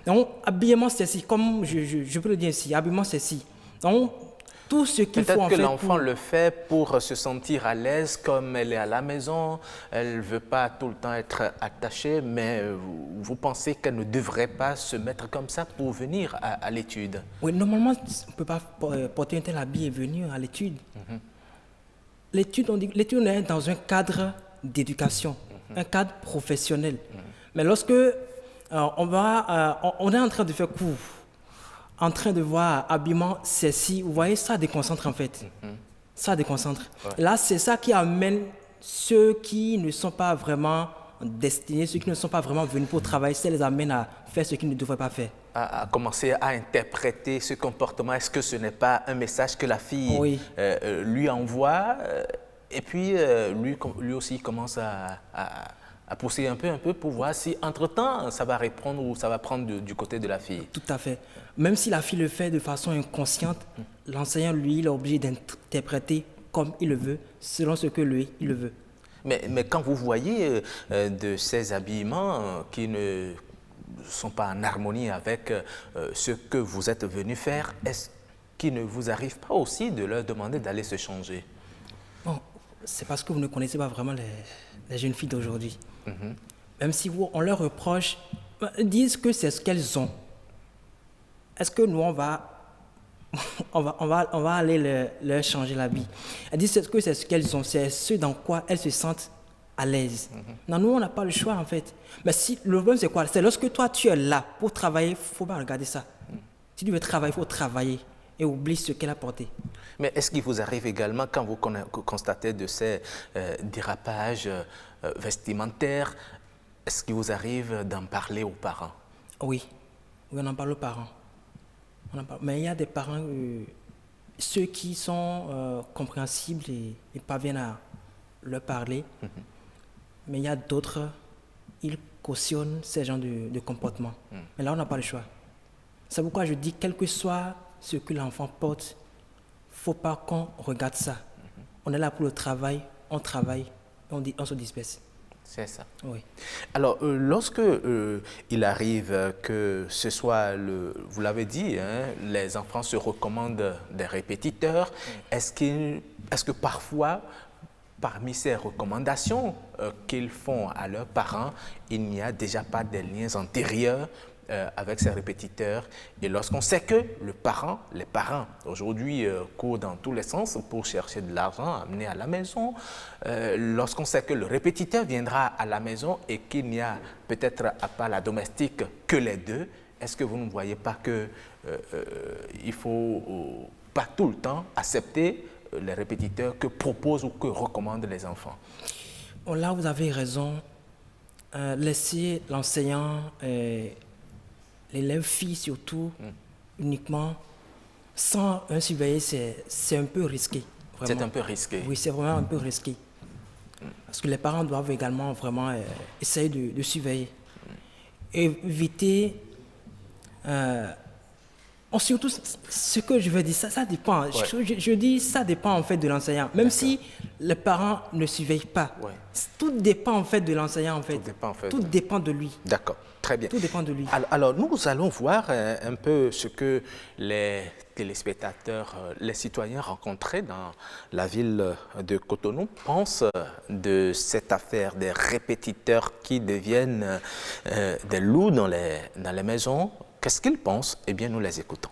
[SPEAKER 7] Donc, habillement, c'est si, comme je peux le dire ici, habillement, c'est si. Donc, tout ce qu'il faut
[SPEAKER 1] Peut-être
[SPEAKER 7] en
[SPEAKER 1] que
[SPEAKER 7] fait
[SPEAKER 1] l'enfant le fait pour se sentir à l'aise comme elle est à la maison, elle ne veut pas tout le temps être attachée, mais vous pensez qu'elle ne devrait pas se mettre comme ça pour venir à l'étude?
[SPEAKER 7] Oui, normalement, on ne peut pas porter un tel habit et venir à l'étude. L'étude, l'étude est dans un cadre d'éducation, un cadre professionnel. Mais lorsque on est en train de faire cours, en train de voir habillement ceci, vous voyez, ça déconcentre en fait. Ça déconcentre.
[SPEAKER 1] Ouais.
[SPEAKER 7] Là, c'est ça qui amène ceux qui ne sont pas vraiment destinés, ceux qui ne sont pas vraiment venus pour travailler, ça les amène à faire ce qu'ils ne devraient pas faire.
[SPEAKER 1] À commencer à interpréter ce comportement. Est-ce que ce n'est pas un message que la fille lui envoie et puis lui aussi commence à pousser un peu pour voir si entre-temps ça va répondre ou ça va prendre du côté de la fille.
[SPEAKER 7] Tout à fait. Même si la fille le fait de façon inconsciente, l'enseignant, lui, il est obligé d'interpréter comme il le veut, selon ce que lui, il le veut.
[SPEAKER 1] Mais quand vous voyez de ces habillements qui ne sont pas en harmonie avec ce que vous êtes venu faire, est-ce qu'il ne vous arrive pas aussi de leur demander d'aller se changer?
[SPEAKER 7] Bon, c'est parce que vous ne connaissez pas vraiment les jeunes filles d'aujourd'hui. Même si on leur reproche, ils disent que c'est ce qu'elles ont. Est-ce que nous, on va aller leur changer l'habit? Elles disent que c'est ce qu'elles ont, c'est ce dans quoi elles se sentent à l'aise. Non, nous, on n'a pas le choix, en fait. Mais si, le problème, c'est quoi? C'est lorsque toi, tu es là pour travailler, il ne faut pas regarder ça. Si tu veux travailler, il faut travailler et oublie ce qu'elle a porté.
[SPEAKER 1] Mais est-ce qu'il vous arrive également, quand vous constatez de ces dérapages vestimentaires, est-ce qu'il vous arrive d'en parler aux parents?
[SPEAKER 7] Oui, on en parle aux parents. Mais il y a des parents, ceux qui sont compréhensibles et parviennent à leur parler. Mais il y a d'autres, ils cautionnent ces genres de comportements. Mais là, on n'a pas le choix. C'est pourquoi je dis, quel que soit ce que l'enfant porte, il ne faut pas qu'on regarde ça. On est là pour le travail, on travaille, on se disperse.
[SPEAKER 1] C'est ça.
[SPEAKER 7] Oui.
[SPEAKER 1] Alors, lorsque il arrive que ce soit, vous l'avez dit, les enfants se recommandent des répétiteurs, est-ce que parfois, parmi ces recommandations qu'ils font à leurs parents, il n'y a déjà pas des liens antérieurs? avec ses répétiteurs. Et lorsqu'on sait que les parents aujourd'hui courent dans tous les sens pour chercher de l'argent à amener à la maison, lorsqu'on sait que le répétiteur viendra à la maison et qu'il n'y a peut-être à part la domestique que les deux, est-ce que vous ne voyez pas qu'il faut pas tout le temps accepter les répétiteurs que proposent ou que recommandent les enfants?
[SPEAKER 7] Bon, là, vous avez raison. Laisser l'enseignant, l'élève fille surtout, uniquement, sans un surveillant, c'est un peu risqué.
[SPEAKER 1] C'est un peu risqué.
[SPEAKER 7] Oui, c'est vraiment un peu risqué. Parce que les parents doivent également vraiment essayer de surveiller. Éviter... surtout, ce que je veux dire, ça dépend. Ouais. Je dis, ça dépend en fait de l'enseignant. Même si les parents ne surveillent pas, tout dépend en fait de l'enseignant. En fait. Tout dépend de lui.
[SPEAKER 1] D'accord, très bien.
[SPEAKER 7] Tout dépend de lui.
[SPEAKER 1] Alors, nous allons voir un peu ce que les téléspectateurs, les citoyens rencontrés dans la ville de Cotonou pensent de cette affaire des répétiteurs qui deviennent des loups dans les maisons. Qu'est-ce qu'ils pensent? Eh bien, nous les écoutons.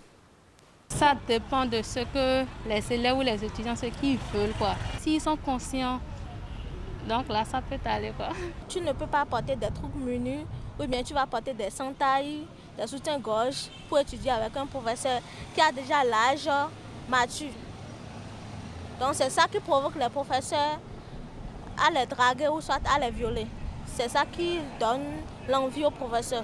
[SPEAKER 8] Ça dépend de ce que les élèves ou les étudiants, ce qu'ils veulent, quoi. S'ils sont conscients, donc là, ça peut aller, quoi.
[SPEAKER 9] Tu ne peux pas porter des trucs menus, ou bien tu vas porter des sentailles, des soutiens-gorge pour étudier avec un professeur qui a déjà l'âge mature. Donc c'est ça qui provoque les professeurs à les draguer ou soit à les violer. C'est ça qui donne l'envie aux professeurs.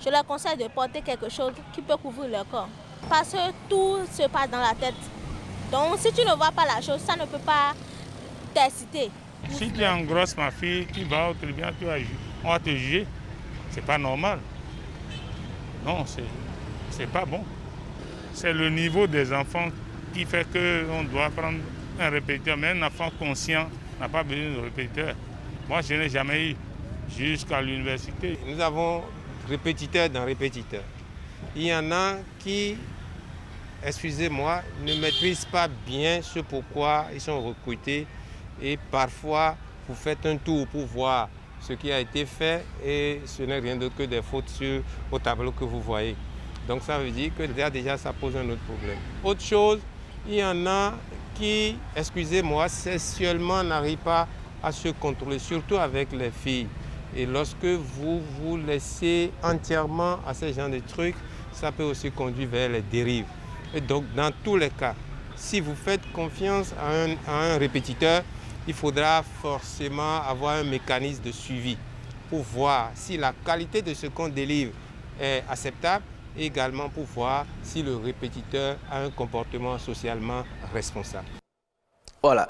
[SPEAKER 9] Je leur conseille de porter quelque chose qui peut couvrir leur corps. Parce que tout se passe dans la tête. Donc si tu ne vois pas la chose, ça ne peut pas t'exciter.
[SPEAKER 4] Si tu engrosses ma fille, tu vas au tribunal, on va te juger. C'est pas normal. Non, c'est pas bon. C'est le niveau des enfants qui fait qu'on doit prendre un répétiteur. Mais un enfant conscient n'a pas besoin de répétiteur. Moi, je n'ai jamais eu jusqu'à l'université.
[SPEAKER 10] Nous avons répétiteur dans répétiteur. Il y en a qui, excusez-moi, ne maîtrisent pas bien ce pourquoi ils sont recrutés et parfois vous faites un tour pour voir ce qui a été fait et ce n'est rien d'autre que des fautes au tableau que vous voyez. Donc ça veut dire que déjà ça pose un autre problème. Autre chose, il y en a qui, excusez-moi, sexuellement n'arrivent pas à se contrôler, surtout avec les filles. Et lorsque vous vous laissez entièrement à ce genre de trucs, ça peut aussi conduire vers les dérives. Et donc, dans tous les cas, si vous faites confiance à un répétiteur, il faudra forcément avoir un mécanisme de suivi pour voir si la qualité de ce qu'on délivre est acceptable et également pour voir si le répétiteur a un comportement socialement responsable.
[SPEAKER 1] Voilà,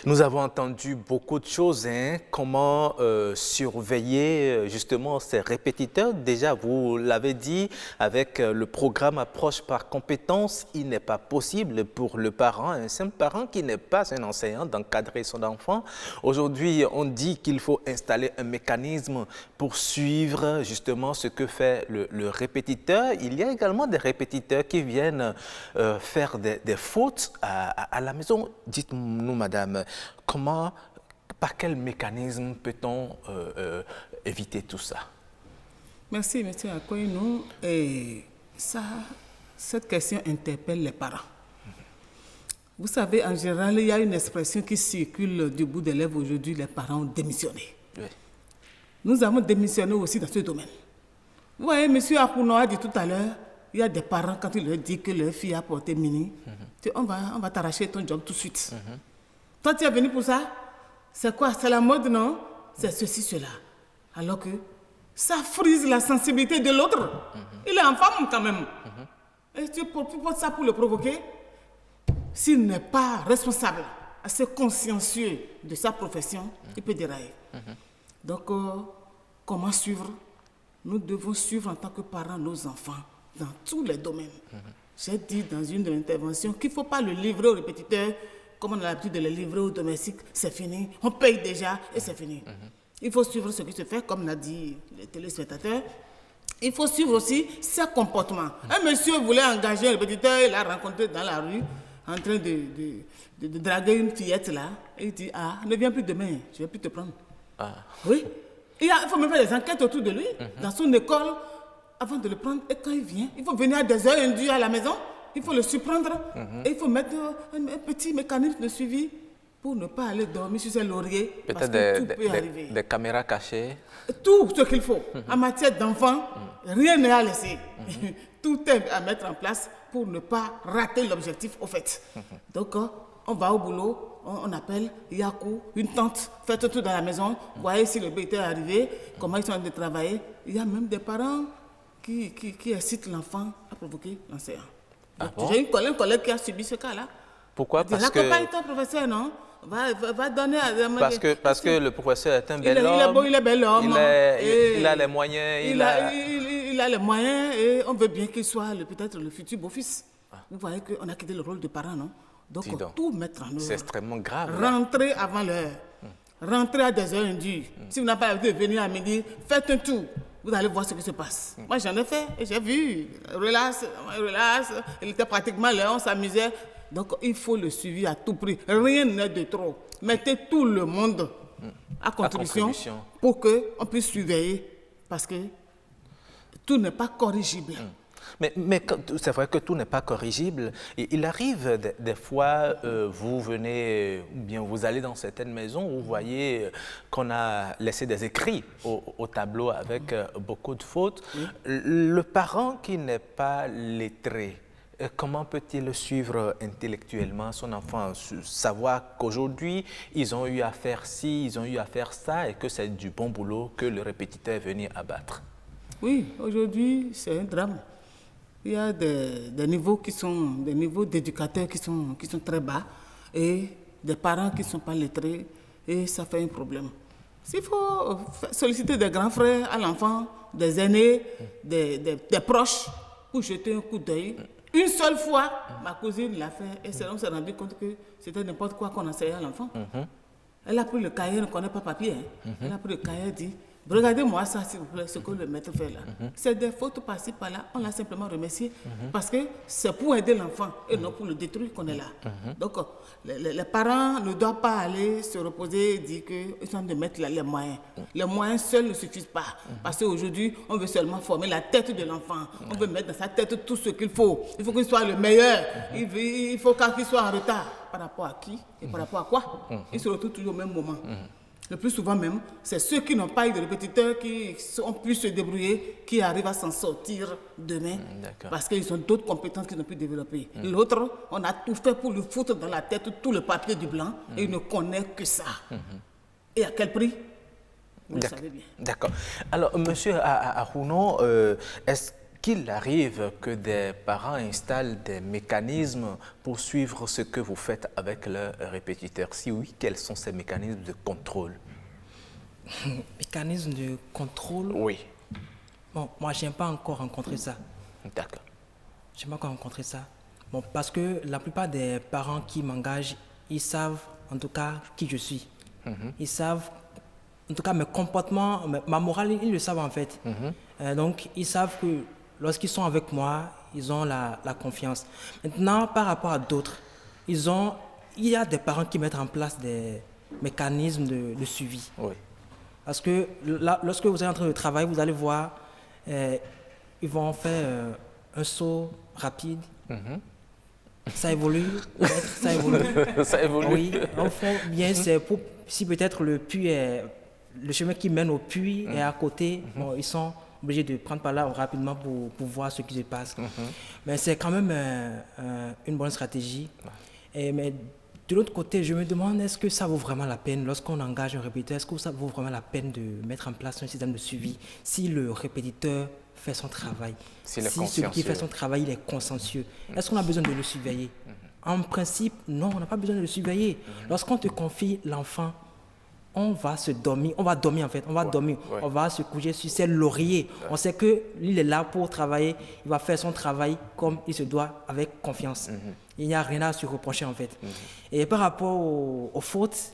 [SPEAKER 1] nous avons entendu beaucoup de choses, comment surveiller justement ces répétiteurs. Déjà, vous l'avez dit, avec le programme Approche par compétence, il n'est pas possible pour le parent, un simple parent qui n'est pas un enseignant, d'encadrer son enfant. Aujourd'hui, on dit qu'il faut installer un mécanisme pour suivre justement ce que fait le répétiteur. Il y a également des répétiteurs qui viennent faire des fautes à la maison. Dites-nous, madame, par quel mécanisme peut-on éviter tout ça?
[SPEAKER 6] Merci, M. Akoinou. Cette question interpelle les parents. Vous savez, en général, il y a une expression qui circule du bout des lèvres aujourd'hui, les parents ont démissionné. Oui. Nous avons démissionné aussi dans ce domaine. Vous voyez, M. Akouno a dit tout à l'heure, il y a des parents, quand il leur dit que leur fille a porté mini, on va t'arracher ton job tout de suite. Toi, tu es venu pour ça? C'est quoi? C'est la mode, non? C'est ceci, cela. Alors que ça frise la sensibilité de l'autre. Il est en femme quand même. Et tu portes ça pour le provoquer? S'il n'est pas responsable, assez consciencieux de sa profession, il peut dérailler. Donc, comment suivre? Nous devons suivre en tant que parents nos enfants dans tous les domaines. J'ai dit dans une de mes interventions qu'il ne faut pas le livrer au répétiteur comme on a l'habitude de le livrer au domestique, c'est fini, on paye déjà et c'est fini. Il faut suivre ce qui se fait, comme l'a dit le téléspectateur. Il faut suivre aussi ses comportements. Un monsieur voulait engager un répétiteur, il l'a rencontré dans la rue, en train de draguer une fillette là. Et il dit, ne viens plus demain, je ne vais plus te prendre. Oui. Il faut même faire des enquêtes autour de lui. Dans son école, avant de le prendre. Et quand il vient, il faut venir à des heures indues à la maison. Il faut le surprendre. Et il faut mettre un petit mécanisme de suivi pour ne pas aller dormir sur ses lauriers. Parce que tout peut arriver.
[SPEAKER 1] Des caméras cachées.
[SPEAKER 6] Tout ce qu'il faut. En matière d'enfants, rien n'est à laisser. Tout est à mettre en place pour ne pas rater l'objectif au fait. Donc, on va au boulot, on appelle Yakou, une tante, faites tout dans la maison, voyez si le bébé est arrivé, comment ils sont en train de travailler. Il y a même des parents qui incitent l'enfant à provoquer l'enseignant. J'ai un collègue qui a subi ce cas-là.
[SPEAKER 1] Pourquoi? Parce que...
[SPEAKER 6] L'accompagne ton professeur, non? Va donner à...
[SPEAKER 1] Parce que le professeur est un bel homme.
[SPEAKER 6] Il est beau, il est bel homme.
[SPEAKER 1] Il a les moyens.
[SPEAKER 6] Il a les moyens et on veut bien qu'il soit peut-être le futur beau-fils. Vous voyez qu'on a quitté le rôle de parent, non? Donc, tout mettre en œuvre.
[SPEAKER 1] C'est extrêmement grave.
[SPEAKER 6] Rentrer avant l'heure. Rentrer à des heures indues. Si vous n'avez pas l'habitude de venir à midi, faites un tour. Vous allez voir ce qui se passe. Moi, j'en ai fait et j'ai vu. Relax. Il était pratiquement là, on s'amusait. Donc, il faut le suivi à tout prix. Rien n'est de trop. Mettez tout le monde à contribution pour qu'on puisse surveiller. Parce que tout n'est pas corrigible.
[SPEAKER 1] Mais c'est vrai que tout n'est pas corrigible. Et il arrive des fois, vous venez, ou bien vous allez dans certaines maisons où vous voyez qu'on a laissé des écrits au tableau avec beaucoup de fautes. Le parent qui n'est pas lettré, comment peut-il suivre intellectuellement son enfant, savoir qu'aujourd'hui, ils ont eu à faire ci, ils ont eu à faire ça, et que c'est du bon boulot que le répétiteur est venu abattre?
[SPEAKER 6] Oui, aujourd'hui, c'est un drame. Il y a des niveaux des niveaux d'éducateurs qui sont très bas et des parents qui ne sont pas lettrés et ça fait un problème. S'il faut solliciter des grands frères à l'enfant, des aînés, des proches pour jeter un coup d'œil. Une seule fois, ma cousine l'a fait et on s'est rendu compte que c'était n'importe quoi qu'on enseignait à l'enfant. Elle a pris le cahier, elle ne connaît pas papier. Elle a pris le cahier et dit, regardez-moi ça, s'il vous plaît, ce que le maître fait là. C'est des fautes par-ci, par-là. On l'a simplement remercié parce que c'est pour aider l'enfant et non pour le détruire qu'on est là. Donc, les parents ne doivent pas aller se reposer et dire qu'ils sont de mettre les moyens. Les moyens seuls ne suffisent pas. Parce qu'aujourd'hui, on veut seulement former la tête de l'enfant. On veut mettre dans sa tête tout ce qu'il faut. Il faut qu'il soit le meilleur. Il faut qu'il soit en retard. Par rapport à qui et par rapport à quoi? Il se retrouve toujours au même moment. Le plus souvent même, c'est ceux qui n'ont pas eu de répétiteurs, qui ont pu se débrouiller, qui arrivent à s'en sortir demain, parce qu'ils ont d'autres compétences qu'ils ont pu développer. L'autre, on a tout fait pour lui foutre dans la tête tout le papier du blanc, et il ne connaît que ça. Et à quel prix? Vous le savez bien.
[SPEAKER 1] D'accord. Alors, monsieur Arounon, est-ce qu'il arrive que des parents installent des mécanismes pour suivre ce que vous faites avec leurs répétiteurs? Si oui, quels sont ces mécanismes de contrôle?
[SPEAKER 7] Mécanismes de contrôle?
[SPEAKER 1] Oui.
[SPEAKER 7] Bon, moi, je n'ai pas encore rencontré ça.
[SPEAKER 1] D'accord.
[SPEAKER 7] Je n'ai pas encore rencontré ça. Bon, parce que la plupart des parents qui m'engagent, ils savent en tout cas qui je suis. Ils savent, en tout cas, mes comportements, ma morale, ils le savent en fait. Donc, ils savent que lorsqu'ils sont avec moi, ils ont la confiance. Maintenant, par rapport à d'autres, il y a des parents qui mettent en place des mécanismes de suivi.
[SPEAKER 1] Oui.
[SPEAKER 7] Parce que là, lorsque vous êtes en train de travailler, vous allez voir, ils vont faire un saut rapide. Ça évolue, ça évolue.
[SPEAKER 1] Ça évolue.
[SPEAKER 7] Oui, au fond, bien, c'est pour, si peut-être le chemin qui mène au puits est à côté, bon, ils sont obligés de prendre par là rapidement pour voir ce qui se passe. Mais c'est quand même une bonne stratégie. Mais de l'autre côté, je me demande, est-ce que ça vaut vraiment la peine, lorsqu'on engage un répétiteur, est-ce que ça vaut vraiment la peine de mettre en place un système de suivi si le répétiteur fait son travail, si celui qui fait son travail il est consciencieux? Est-ce qu'on a besoin de le surveiller? En principe, non, on n'a pas besoin de le surveiller. Lorsqu'on te confie l'enfant, on va dormir on va se coucher sur ses lauriers. On sait qu'il est là pour travailler, il va faire son travail comme il se doit, avec confiance. Il n'y a rien à se reprocher en fait. Et par rapport aux fautes,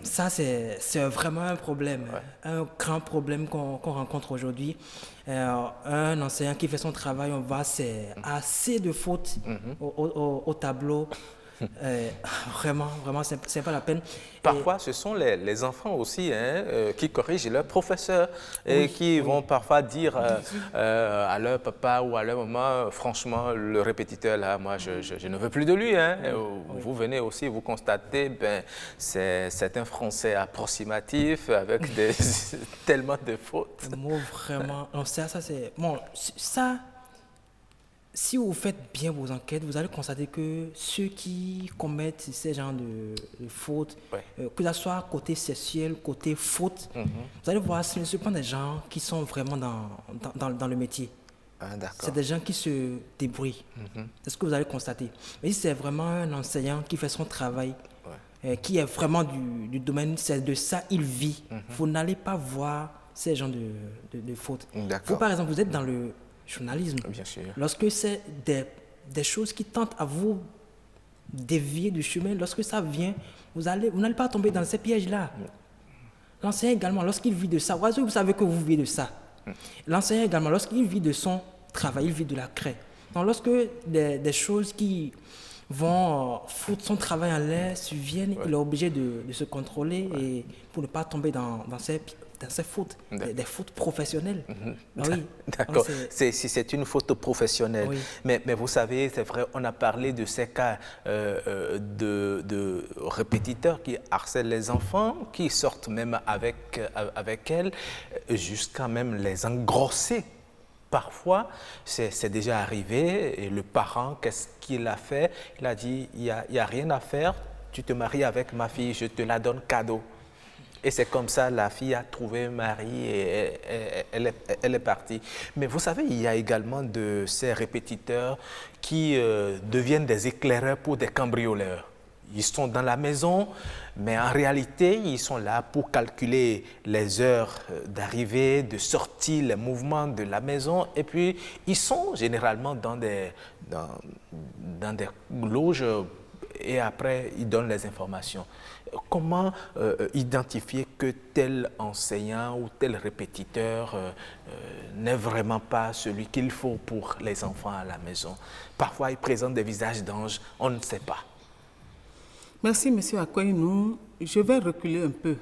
[SPEAKER 7] ça c'est vraiment un problème, un grand problème qu'on rencontre aujourd'hui. Un enseignant qui fait son travail, on voit c'est assez de fautes au tableau. Vraiment, c'est pas la peine.
[SPEAKER 1] Parfois, ce sont les enfants aussi qui corrigent leurs professeurs et qui vont parfois dire à leur papa ou à leur maman, franchement, le répétiteur là, moi, je ne veux plus de lui. Hein. Vous venez aussi, vous constatez, c'est un français approximatif avec tellement de fautes.
[SPEAKER 7] Moi, vraiment, non, ça c'est... Bon, ça... Si vous faites bien vos enquêtes, vous allez constater que ceux qui commettent ces genres de fautes, que ce soit côté sexuel, côté faute, vous allez voir, ce ne sont pas des gens qui sont vraiment dans le métier. C'est des gens qui se débrouillent. C'est ce que vous allez constater. Mais si c'est vraiment un enseignant qui fait son travail, qui est vraiment du domaine, c'est de ça il vit, vous n'allez pas voir ces genres de fautes. Vous, par exemple, vous êtes dans le journalisme.
[SPEAKER 1] Bien sûr.
[SPEAKER 7] Lorsque c'est des choses qui tentent à vous dévier du chemin, lorsque ça vient, vous n'allez pas tomber dans ces pièges-là. L'enseignant également, lorsqu'il vit de ça, vous savez que vous vivez de ça. L'enseignant également, lorsqu'il vit de son travail, il vit de la craie. Donc lorsque des choses qui vont foutre son travail en l'air surviennent, il est obligé de se contrôler et pour ne pas tomber dans ces fautes, des fautes professionnelles. Oui.
[SPEAKER 1] D'accord, c'est une faute professionnelle.
[SPEAKER 7] Oui.
[SPEAKER 1] Mais vous savez, c'est vrai, on a parlé de ces cas de répétiteurs qui harcèlent les enfants, qui sortent même avec elles, jusqu'à même les engrosser. Parfois, c'est déjà arrivé et le parent, qu'est-ce qu'il a fait? Il a dit, il n'y a rien à faire, tu te maries avec ma fille, je te la donne cadeau. Et c'est comme ça, la fille a trouvé un mari et elle est partie. Mais vous savez, il y a également de ces répétiteurs qui deviennent des éclaireurs pour des cambrioleurs. Ils sont dans la maison, mais en réalité, ils sont là pour calculer les heures d'arrivée, de sortie, les mouvements de la maison. Et puis, ils sont généralement dans des loges et après, ils donnent les informations. Comment identifier que tel enseignant ou tel répétiteur n'est vraiment pas celui qu'il faut pour les enfants à la maison? Parfois, ils présentent des visages d'anges, on ne sait pas.
[SPEAKER 6] Merci, M. Akoinou. Je vais reculer un peu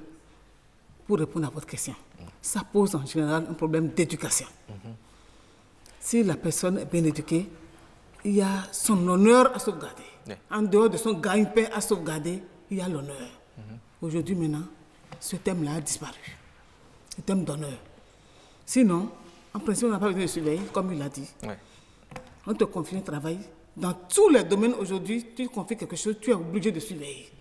[SPEAKER 6] pour répondre à votre question. Ça pose en général un problème d'éducation. Si la personne est bien éduquée, il y a son honneur à sauvegarder. En dehors de son gagne-pain à sauvegarder, il y a l'honneur. Aujourd'hui, maintenant, ce thème-là a disparu. Le thème d'honneur. Sinon, en principe, on n'a pas besoin de surveiller, comme il l'a dit. On te confie un travail. Dans tous les domaines aujourd'hui, tu confies quelque chose, tu es obligé de surveiller.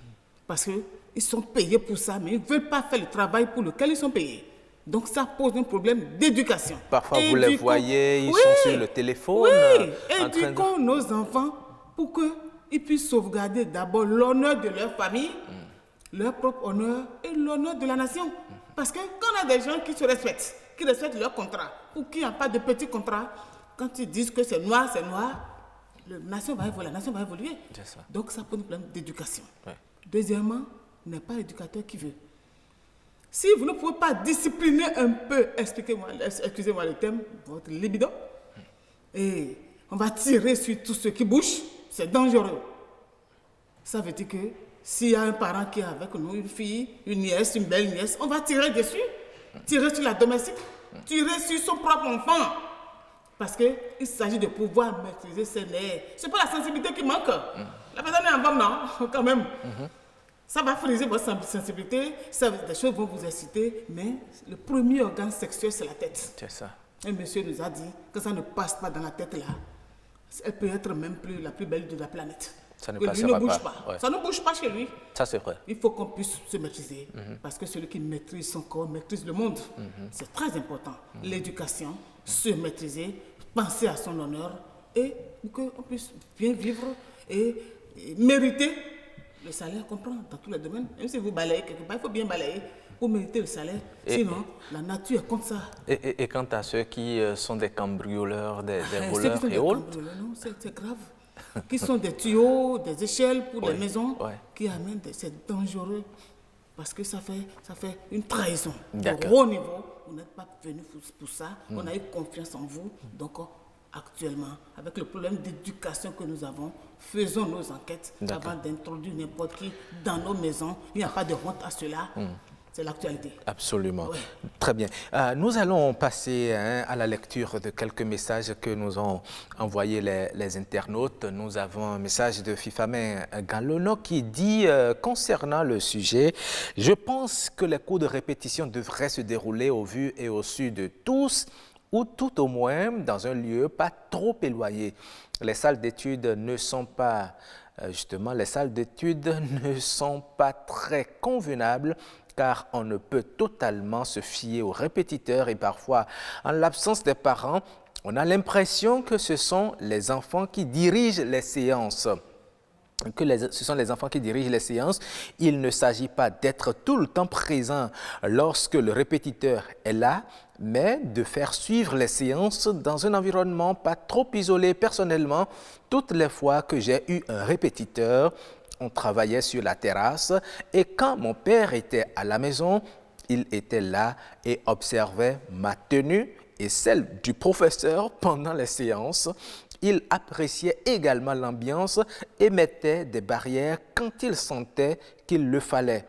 [SPEAKER 6] Parce qu'ils sont payés pour ça, mais ils ne veulent pas faire le travail pour lequel ils sont payés. Donc ça pose un problème d'éducation.
[SPEAKER 1] Parfois, vous les voyez, ils sont sur le téléphone.
[SPEAKER 6] Oui, éduquons nos enfants pour qu'ils puissent sauvegarder d'abord l'honneur de leur famille, leur propre honneur et l'honneur de la nation. Parce que quand on a des gens qui se respectent, qui respectent leur contrat, ou qui n'ont pas de petits contrats, quand ils disent que c'est noir, la nation va évoluer. Donc ça pose un problème d'éducation. Deuxièmement, on n'est pas l'éducateur qui veut. Si vous ne pouvez pas discipliner un peu, excusez-moi le thème, votre libido, et on va tirer sur tout ce qui bouge, c'est dangereux. Ça veut dire que s'il y a un parent qui est avec nous, une fille, une nièce, une belle nièce, on va tirer dessus, tirer sur la domestique, tirer sur son propre enfant. Parce qu'il s'agit de pouvoir maîtriser ses nerfs. Ce n'est pas la sensibilité qui manque. La personne est en bas, non, quand même. Ça va friser votre sensibilité, des choses vont vous inciter, mais le premier organe sexuel, c'est la tête.
[SPEAKER 1] C'est ça.
[SPEAKER 6] Un monsieur nous a dit que ça ne passe pas dans la tête là. Elle peut être même la plus belle de la planète.
[SPEAKER 1] Ça ne
[SPEAKER 6] bouge pas.
[SPEAKER 1] Ouais.
[SPEAKER 6] Ça ne bouge pas chez lui.
[SPEAKER 1] Ça, c'est vrai.
[SPEAKER 6] Il faut qu'on puisse se maîtriser. Parce que celui qui maîtrise son corps maîtrise le monde. C'est très important. L'éducation, se maîtriser, penser à son honneur et qu'on puisse bien vivre et mériter le salaire qu'on prend dans tous les domaines. Même si vous balayez quelque part, il faut bien balayer pour mériter le salaire. Sinon, la nature est comme ça.
[SPEAKER 1] Et quant à ceux qui sont des cambrioleurs, des voleurs et autres?
[SPEAKER 6] Non, c'est grave. Qui sont des tuyaux, des échelles pour les maisons, qui amènent, c'est dangereux. Parce que ça fait une trahison. De haut niveau, vous n'êtes pas venu pour ça. On a eu confiance en vous. Donc, actuellement, avec le problème d'éducation que nous avons, faisons nos enquêtes avant d'introduire n'importe qui dans nos maisons. Il n'y a pas de honte à cela. C'est l'actualité.
[SPEAKER 1] Absolument.
[SPEAKER 6] Ouais.
[SPEAKER 1] Très bien. Nous allons passer à la lecture de quelques messages que nous ont envoyés les internautes. Nous avons un message de Fifame Galono qui dit, concernant le sujet, « Je pense que les cours de répétition devraient se dérouler au vu et au su de tous, ou tout au moins dans un lieu pas trop éloigné. Les salles d'études ne sont pas, les salles d'études ne sont pas très convenables car on ne peut totalement se fier aux répétiteurs et parfois, en l'absence des parents, on a l'impression que ce sont les enfants qui dirigent les séances. Ce sont les enfants qui dirigent les séances. Il ne s'agit pas d'être tout le temps présent lorsque le répétiteur est là, mais de faire suivre les séances dans un environnement pas trop isolé. Personnellement, toutes les fois que j'ai eu un répétiteur, on travaillait sur la terrasse et quand mon père était à la maison, il était là et observait ma tenue et celle du professeur pendant les séances. Il appréciait également l'ambiance et mettait des barrières quand il sentait qu'il le fallait.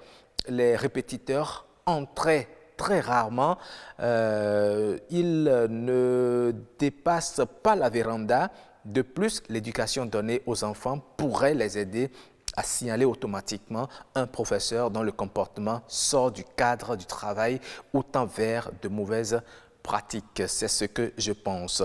[SPEAKER 1] Les répétiteurs entraient très rarement. Ils ne dépassent pas la véranda. De plus, l'éducation donnée aux enfants pourrait les aider à signaler automatiquement un professeur dont le comportement sort du cadre du travail ou tend vers de mauvaises pratiques. C'est ce que je pense.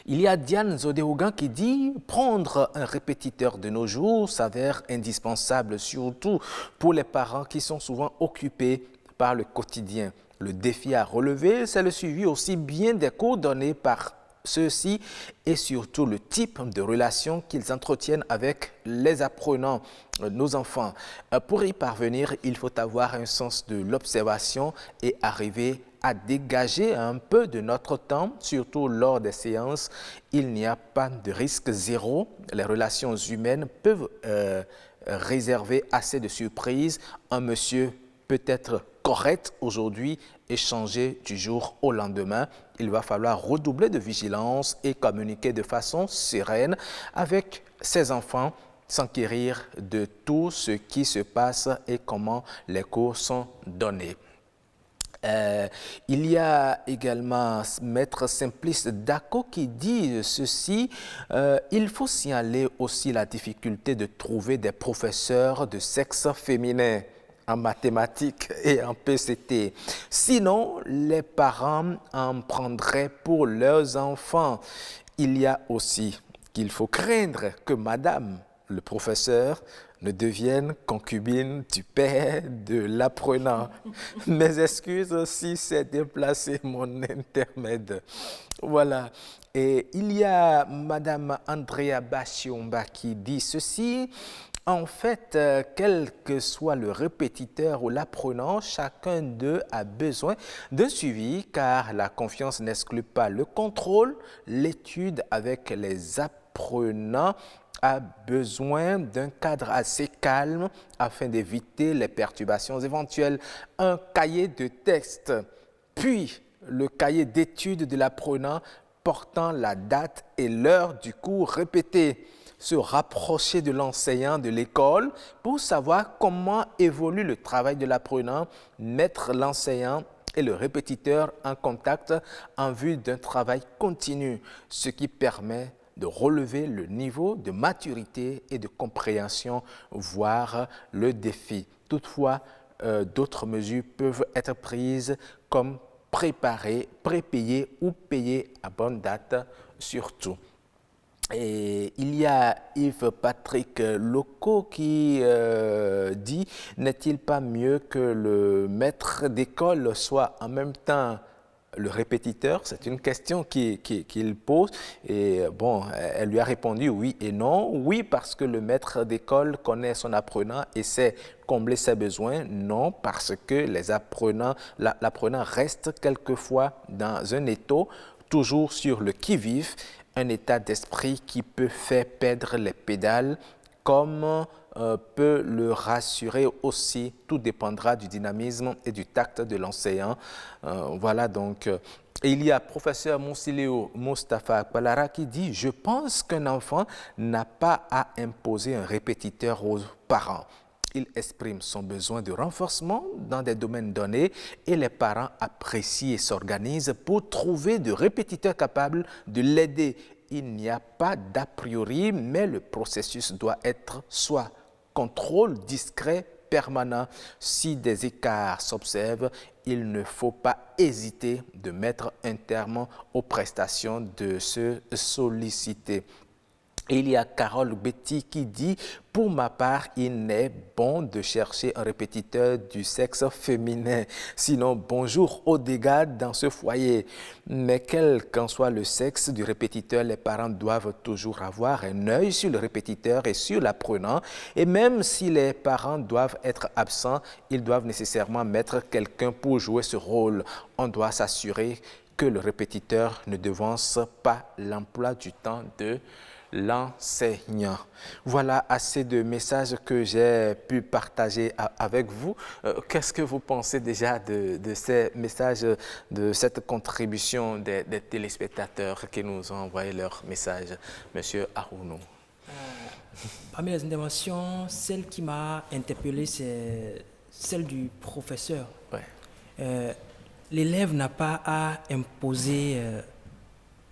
[SPEAKER 1] Il y a Diane Zodéogan qui dit « Prendre un répétiteur de nos jours s'avère indispensable, surtout pour les parents qui sont souvent occupés par le quotidien. Le défi à relever, c'est le suivi aussi bien des cours donnés par ceux-ci et surtout le type de relation qu'ils entretiennent avec les apprenants, nos enfants. Pour y parvenir, il faut avoir un sens de l'observation et arriver à dégager un peu de notre temps, surtout lors des séances. Il n'y a pas de risque zéro. Les relations humaines peuvent réserver assez de surprises. Un monsieur peut être correct aujourd'hui et changer du jour au lendemain. Il va falloir redoubler de vigilance et communiquer de façon sereine avec ses enfants, s'enquérir de tout ce qui se passe et comment les cours sont donnés. Il y a également Maître Simplice Dako qui dit ceci, il faut signaler aussi la difficulté de trouver des professeurs de sexe féminin en mathématiques et en PCT. Sinon, les parents en prendraient pour leurs enfants. Il y a aussi qu'il faut craindre que madame, le professeur, ne devienne concubine du père de l'apprenant. Mes excuses si c'est déplacé mon intermède. Voilà. Et il y a madame Andrea Bachiomba qui dit ceci. En fait, quel que soit le répétiteur ou l'apprenant, chacun d'eux a besoin d'un suivi car la confiance n'exclut pas le contrôle. L'étude avec les apprenants a besoin d'un cadre assez calme afin d'éviter les perturbations éventuelles. Un cahier de texte, puis le cahier d'études de l'apprenant portant la date et l'heure du cours répété. Se rapprocher de l'enseignant de l'école pour savoir comment évolue le travail de l'apprenant, mettre l'enseignant et le répétiteur en contact en vue d'un travail continu, ce qui permet de relever le niveau de maturité et de compréhension, voire le défi. Toutefois, d'autres mesures peuvent être prises comme préparer, prépayer ou payer à bonne date surtout. Et il y a Yves-Patrick Loco qui dit « N'est-il pas mieux que le maître d'école soit en même temps le répétiteur ?» C'est une question qu'il pose. Et bon, elle lui a répondu oui et non. Oui, parce que le maître d'école connaît son apprenant et sait combler ses besoins. Non, parce que l'apprenant reste quelquefois dans un étau, toujours sur le qui-vive, un état d'esprit qui peut faire perdre les pédales, comme peut le rassurer aussi. Tout dépendra du dynamisme et du tact de l'enseignant. Voilà donc Et il y a professeur Monsileo Mostafa Akbalara qui dit « Je pense qu'un enfant n'a pas à imposer un répétiteur aux parents. Il exprime son besoin de renforcement dans des domaines donnés et les parents apprécient et s'organisent pour trouver de répétiteurs capables de l'aider. Il n'y a pas d'a priori, mais le processus doit être soit contrôle discret, permanent. Si des écarts s'observent, il ne faut pas hésiter de mettre un terme aux prestations de se solliciter. » Et il y a Carole Betty qui dit « Pour ma part, il n'est bon de chercher un répétiteur du sexe féminin. Sinon, bonjour aux dégâts dans ce foyer. Mais quel qu'en soit le sexe du répétiteur, les parents doivent toujours avoir un œil sur le répétiteur et sur l'apprenant. Et même si les parents doivent être absents, ils doivent nécessairement mettre quelqu'un pour jouer ce rôle. On doit s'assurer que le répétiteur ne devance pas l'emploi du temps de l'enseignant. » Voilà assez de messages que j'ai pu partager avec vous. Qu'est-ce que vous pensez déjà de ces messages, de cette contribution des téléspectateurs qui nous ont envoyé leurs messages? Monsieur Arounou.
[SPEAKER 7] Parmi les interventions, celle qui m'a interpellé, c'est celle du professeur. Ouais. L'élève n'a pas à imposer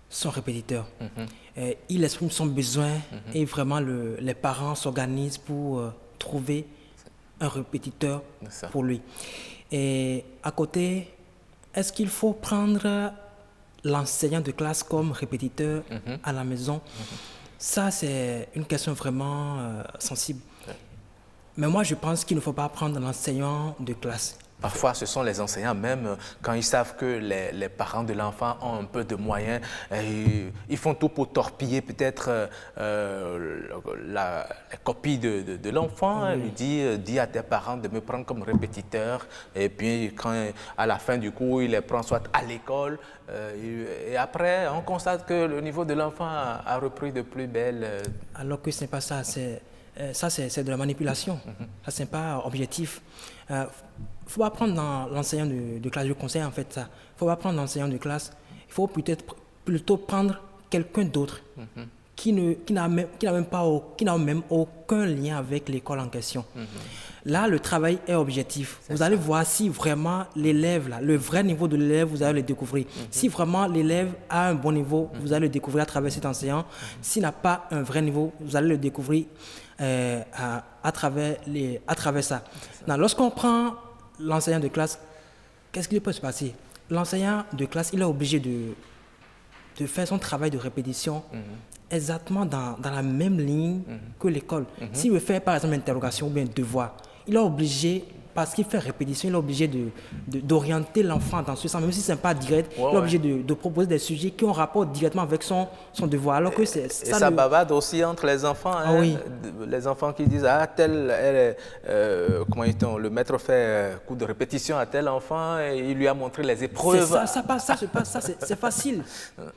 [SPEAKER 7] son répétiteur. Il exprime son besoin et vraiment les parents s'organisent pour trouver un répétiteur pour lui. Et à côté, est-ce qu'il faut prendre l'enseignant de classe comme répétiteur à la maison? Ça, c'est une question vraiment sensible. Mais moi, je pense qu'il ne faut pas prendre l'enseignant de classe.
[SPEAKER 1] Parfois, ce sont les enseignants, même quand ils savent que les parents de l'enfant ont un peu de moyens, ils font tout pour torpiller peut-être la copie de l'enfant. Oui. Lui dit à tes parents de me prendre comme répétiteur. Et puis, à la fin du cours, il les prend soit à l'école. Et après, on constate que le niveau de l'enfant a repris de plus belle.
[SPEAKER 7] Alors que ce n'est pas ça. Ça, c'est de la manipulation. Ça, ce n'est pas objectif. Il ne faut pas prendre l'enseignant de classe, je conseille en fait ça. Il ne faut pas prendre l'enseignant de classe, il faut plutôt prendre quelqu'un d'autre qui n'a même aucun lien avec l'école en question. Là, le travail est objectif. Vous allez voir si vraiment l'élève, le vrai niveau de l'élève, vous allez le découvrir. Si vraiment l'élève a un bon niveau, vous allez le découvrir à travers cet enseignant. S'il n'a pas un vrai niveau, vous allez le découvrir à travers ça. Lorsqu'on prend l'enseignant de classe, qu'est-ce qui peut se passer? L'enseignant de classe, il est obligé de faire son travail de répétition exactement dans la même ligne que l'école. S'il veut faire par exemple une interrogation ou bien un devoir, il est obligé, parce qu'il fait répétition, il est obligé d'orienter l'enfant dans ce sens, même si ce n'est pas direct, il est obligé de proposer des sujets qui ont rapport directement avec son devoir. Alors que
[SPEAKER 1] ça bavade aussi entre les enfants. Hein, oui. Les enfants qui disent « Ah, le maître fait coup de répétition à tel enfant et il lui a montré les épreuves. »
[SPEAKER 7] C'est facile.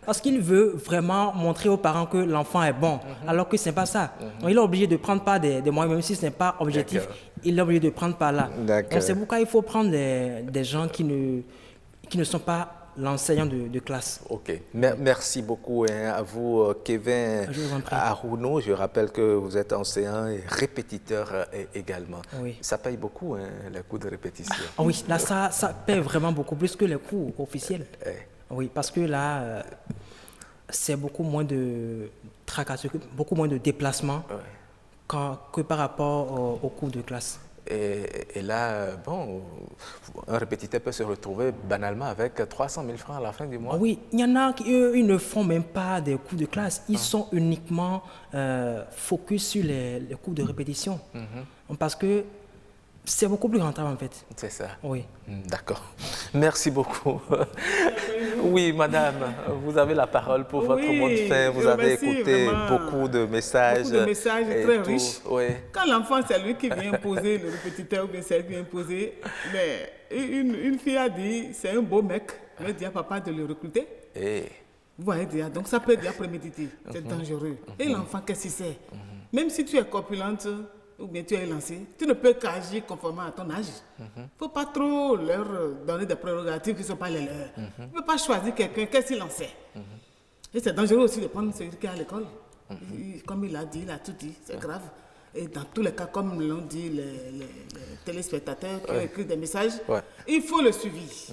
[SPEAKER 7] Parce qu'il veut vraiment montrer aux parents que l'enfant est bon, alors que ce n'est pas ça. Donc, il est obligé de prendre par des moyens, même si ce n'est pas objectif, il est obligé de prendre par là. Donc c'est pourquoi il faut prendre des gens qui ne sont pas l'enseignant de classe.
[SPEAKER 1] Ok. Merci beaucoup à vous, Kevin Arounou. Je rappelle que vous êtes enseignant et répétiteur également. Oui. Ça paye beaucoup, les cours de répétition.
[SPEAKER 7] Oui, là, ça paye vraiment beaucoup plus que les cours officiels. Oui, parce que là, c'est beaucoup moins de tracasseries, beaucoup moins de déplacements que par rapport aux cours de classe.
[SPEAKER 1] Et là, un répétiteur peut se retrouver banalement avec 300 000 francs à la fin du mois.
[SPEAKER 7] Oui, il y en a qui, eux, ils ne font même pas des cours de classe. Ils sont uniquement focus sur les cours de répétition. Parce que c'est beaucoup plus rentable en fait.
[SPEAKER 1] C'est ça.
[SPEAKER 7] Oui.
[SPEAKER 1] D'accord. Merci beaucoup. Oui, madame, vous avez la parole pour votre mot de fin. Vous avez écouté beaucoup de messages.
[SPEAKER 6] Beaucoup de messages très riches.
[SPEAKER 1] Oui.
[SPEAKER 6] Quand l'enfant, c'est lui qui vient poser le répétiteur ou bien c'est elle qui vient poser, mais une fille a dit, c'est un beau mec, mais dit à papa de le recruter. Vous voyez déjà, donc ça peut être prémédité, c'est dangereux. Et l'enfant, qu'est-ce qu'il sait? Même si tu es corpulente, ou bien tu es lancé, tu ne peux qu'agir conformément à ton âge. Il ne faut pas trop leur donner des prérogatives qui ne sont pas les leurs. Tu ne peux pas choisir quelqu'un, qu'est-ce qu'il en sait. Et c'est dangereux aussi de prendre celui qui est à l'école. Comme il a dit, il a tout dit, c'est grave. Et dans tous les cas, comme l'ont dit les téléspectateurs qui ont écrit des messages, il faut le suivi.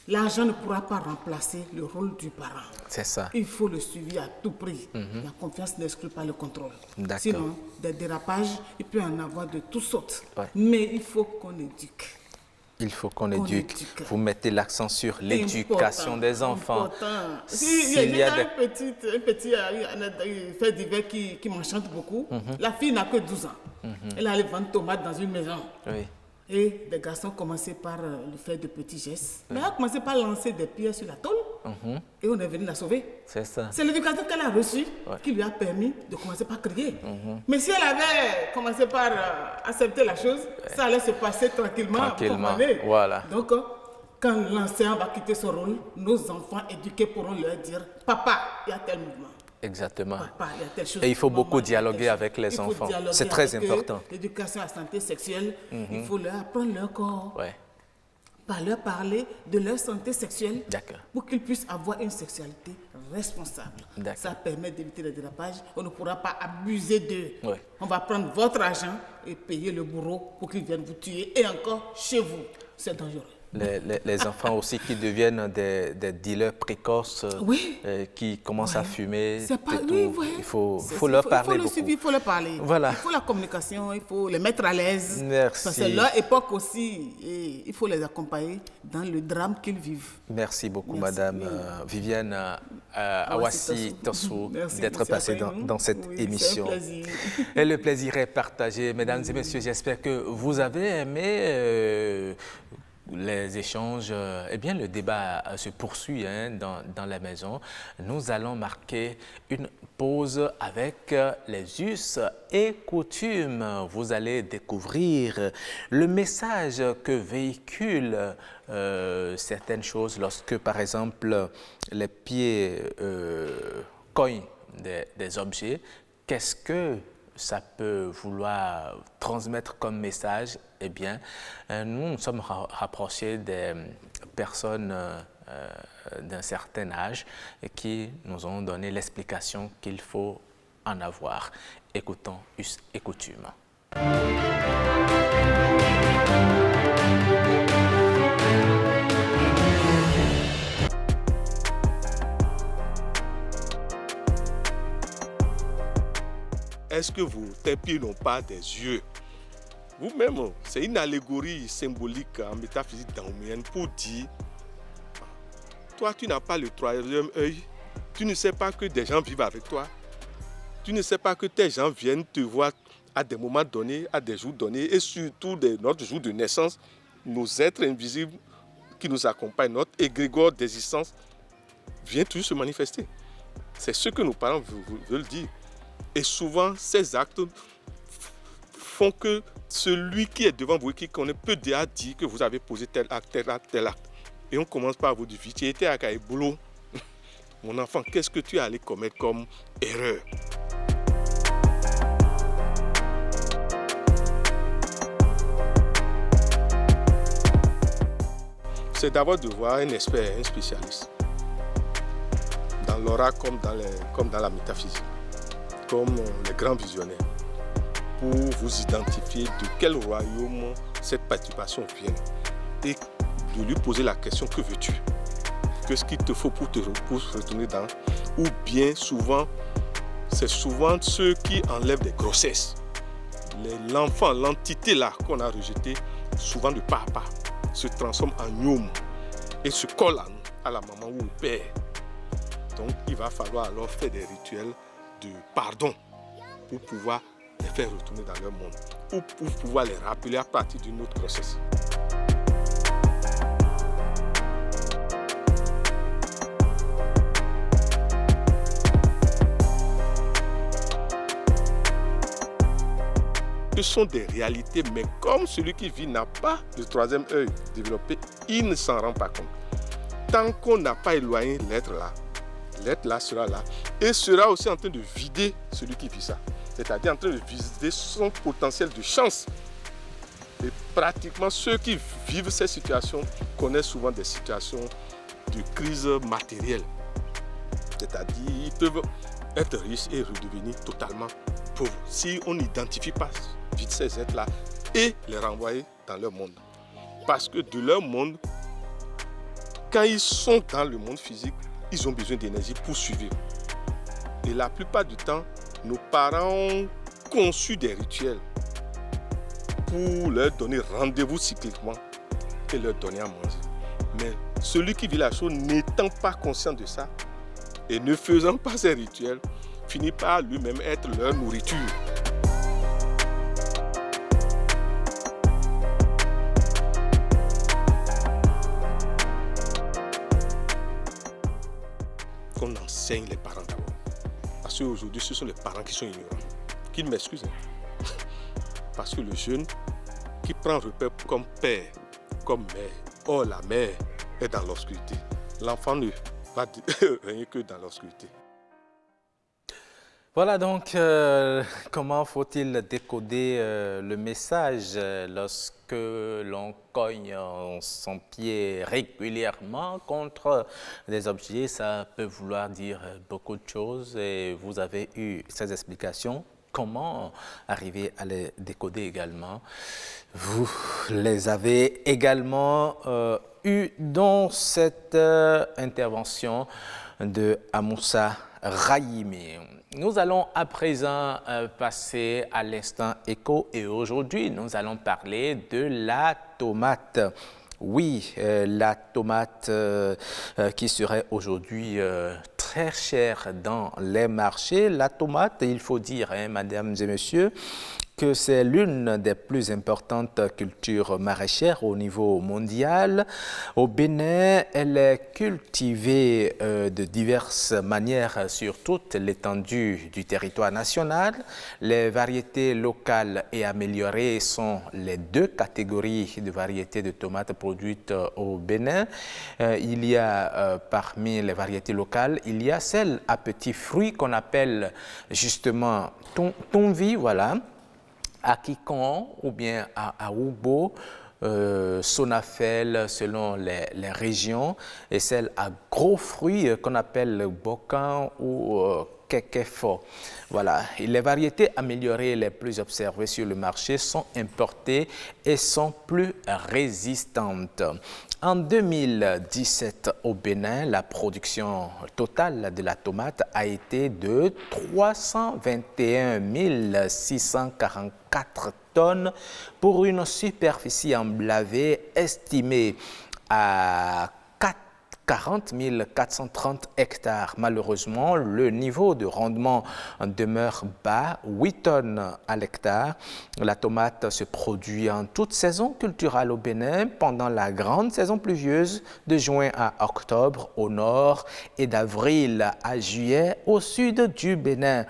[SPEAKER 6] L'argent ne pourra pas remplacer le rôle du parent.
[SPEAKER 1] C'est ça.
[SPEAKER 6] Il faut le suivi à tout prix. La confiance n'exclut pas le contrôle.
[SPEAKER 1] D'accord.
[SPEAKER 6] Sinon, des dérapages, il peut y en avoir de toutes sortes. Mais il faut qu'on éduque.
[SPEAKER 1] Il faut qu'on éduque. Vous mettez l'accent sur l'éducation des enfants.
[SPEAKER 6] Il y a un petit fait divers qui m'enchante beaucoup. La fille n'a que 12 ans. Elle allait vendre tomates dans une maison. Et des garçons commençaient par le faire de petits gestes. Mais elle a commencé par lancer des pierres sur la tôle. Et on est venu la sauver.
[SPEAKER 1] C'est ça.
[SPEAKER 6] C'est l'éducation qu'elle a reçue qui lui a permis de commencer par crier. Mais si elle avait commencé par accepter la chose, ça allait se passer tranquillement.
[SPEAKER 1] Voilà.
[SPEAKER 6] Donc, quand l'enseignant va quitter son rôle, nos enfants éduqués pourront leur dire « Papa, il y a tel mouvement. »
[SPEAKER 1] Exactement.
[SPEAKER 6] Papa, il y a telle chose.
[SPEAKER 1] Et il faut beaucoup dialoguer avec les enfants. C'est très important.
[SPEAKER 6] L'éducation à la santé sexuelle, il faut leur apprendre leur corps. Par leur parler de leur santé sexuelle pour qu'ils puissent avoir une sexualité responsable. Ça permet d'éviter les dérapages. On ne pourra pas abuser d'eux. On va prendre votre argent et payer le bourreau pour qu'il vienne vous tuer et encore chez vous. C'est dangereux.
[SPEAKER 1] Les enfants aussi qui deviennent des dealers précoces, qui commencent à fumer. Il faut leur parler beaucoup.
[SPEAKER 6] Il faut leur parler.
[SPEAKER 1] Voilà.
[SPEAKER 6] Il faut la communication, il faut les mettre à l'aise.
[SPEAKER 1] Merci.
[SPEAKER 6] Parce que leur époque aussi, et il faut les accompagner dans le drame qu'ils vivent.
[SPEAKER 1] Merci beaucoup, Madame Viviane Awassi Tossou, d'être passée dans cette émission.
[SPEAKER 6] C'est un plaisir.
[SPEAKER 1] Et le plaisir est partagé. Mesdames et messieurs, j'espère que vous avez aimé les échanges. Eh bien, le débat se poursuit dans la maison. Nous allons marquer une pause avec les us et coutumes. Vous allez découvrir le message que véhiculent certaines choses lorsque, par exemple, les pieds cognent des objets. Qu'est-ce que ça peut vouloir transmettre comme message? Eh bien, nous nous sommes rapprochés des personnes d'un certain âge qui nous ont donné l'explication qu'il faut en avoir. Écoutons us et coutumes.
[SPEAKER 11] Est-ce que tes pieds n'ont pas des yeux? Vous-même, c'est une allégorie symbolique en métaphysique daoméenne pour dire, toi tu n'as pas le troisième œil, tu ne sais pas que des gens vivent avec toi, tu ne sais pas que tes gens viennent te voir à des moments donnés, à des jours donnés, et surtout notre jour de naissance, nos êtres invisibles qui nous accompagnent, notre égrégore d'existence vient toujours se manifester. C'est ce que nos parents veulent dire. Et souvent, ces actes font que celui qui est devant vous et qui connaît peut déjà dire que vous avez posé tel acte, tel acte, tel acte. Et on commence par vous dire, tu étais à Kaïboulot. Mon enfant, qu'est-ce que tu es allé commettre comme erreur? C'est d'abord de voir un expert, un spécialiste, dans l'aura comme dans la métaphysique, comme les grands visionnaires, pour vous identifier de quel royaume cette participation vient et de lui poser la question, que veux-tu? Qu'est-ce qu'il te faut pour retourner dans? Ou bien souvent, c'est souvent ceux qui enlèvent des grossesses. L'enfant, l'entité là qu'on a rejetée, souvent de pas à pas, se transforme en gnome et se colle à la maman ou au père. Donc il va falloir alors faire des rituels de pardon pour pouvoir les faire retourner dans leur monde ou pour pouvoir les rappeler à partir d'une autre grossesse. Ce sont des réalités, mais comme celui qui vit n'a pas le troisième œil développé, il ne s'en rend pas compte. Tant qu'on n'a pas éloigné l'être là sera là et sera aussi en train de vider celui qui vit ça. c'est-à-dire en train de viser son potentiel de chance. Et pratiquement ceux qui vivent ces situations connaissent souvent des situations de crise matérielle. C'est-à-dire ils peuvent être riches et redevenir totalement pauvres si on n'identifie pas vite ces êtres-là et les renvoyer dans leur monde. Parce que de leur monde, quand ils sont dans le monde physique, ils ont besoin d'énergie pour survivre. Et la plupart du temps, nos parents ont conçu des rituels pour leur donner rendez-vous cycliquement et leur donner à manger. Mais celui qui vit la chose n'étant pas conscient de ça et ne faisant pas ces rituels, finit par lui-même être leur nourriture. Qu'on enseigne les parents d'abord. Parce qu'aujourd'hui, ce sont les parents qui sont ignorants. Qu'ils m'excusent. Parce que le jeune qui prend repère comme père, comme mère, or la mère est dans l'obscurité. L'enfant ne va rien que dans l'obscurité.
[SPEAKER 1] Voilà donc comment faut-il décoder le message lorsque l'on cogne son pied régulièrement contre des objets. Ça peut vouloir dire beaucoup de choses et vous avez eu ces explications. Comment arriver à les décoder également? Vous les avez également eu dans cette intervention de Amoussa Rahimi. Nous allons à présent passer à l'instant éco et aujourd'hui nous allons parler de la tomate. Oui, la tomate qui serait aujourd'hui très chère dans les marchés. La tomate, il faut dire, mesdames et messieurs, que c'est l'une des plus importantes cultures maraîchères au niveau mondial. Au Bénin, elle est cultivée de diverses manières sur toute l'étendue du territoire national. Les variétés locales et améliorées sont les deux catégories de variétés de tomates produites au Bénin. Il y a parmi les variétés locales, il y a celles à petits fruits qu'on appelle justement tonvi, voilà, à Kikon ou bien à Oubo, Sonafel selon les régions, et celles à gros fruits qu'on appelle Bokan ou Kekefo. Voilà. Et les variétés améliorées les plus observées sur le marché sont importées et sont plus résistantes. En 2017, au Bénin, la production totale de la tomate a été de 321 644 tonnes pour une superficie emblavée estimée à 40 430 hectares. Malheureusement, le niveau de rendement demeure bas, 8 tonnes à l'hectare. La tomate se produit en toute saison culturelle au Bénin pendant la grande saison pluvieuse de juin à octobre au nord et d'avril à juillet au sud du Bénin.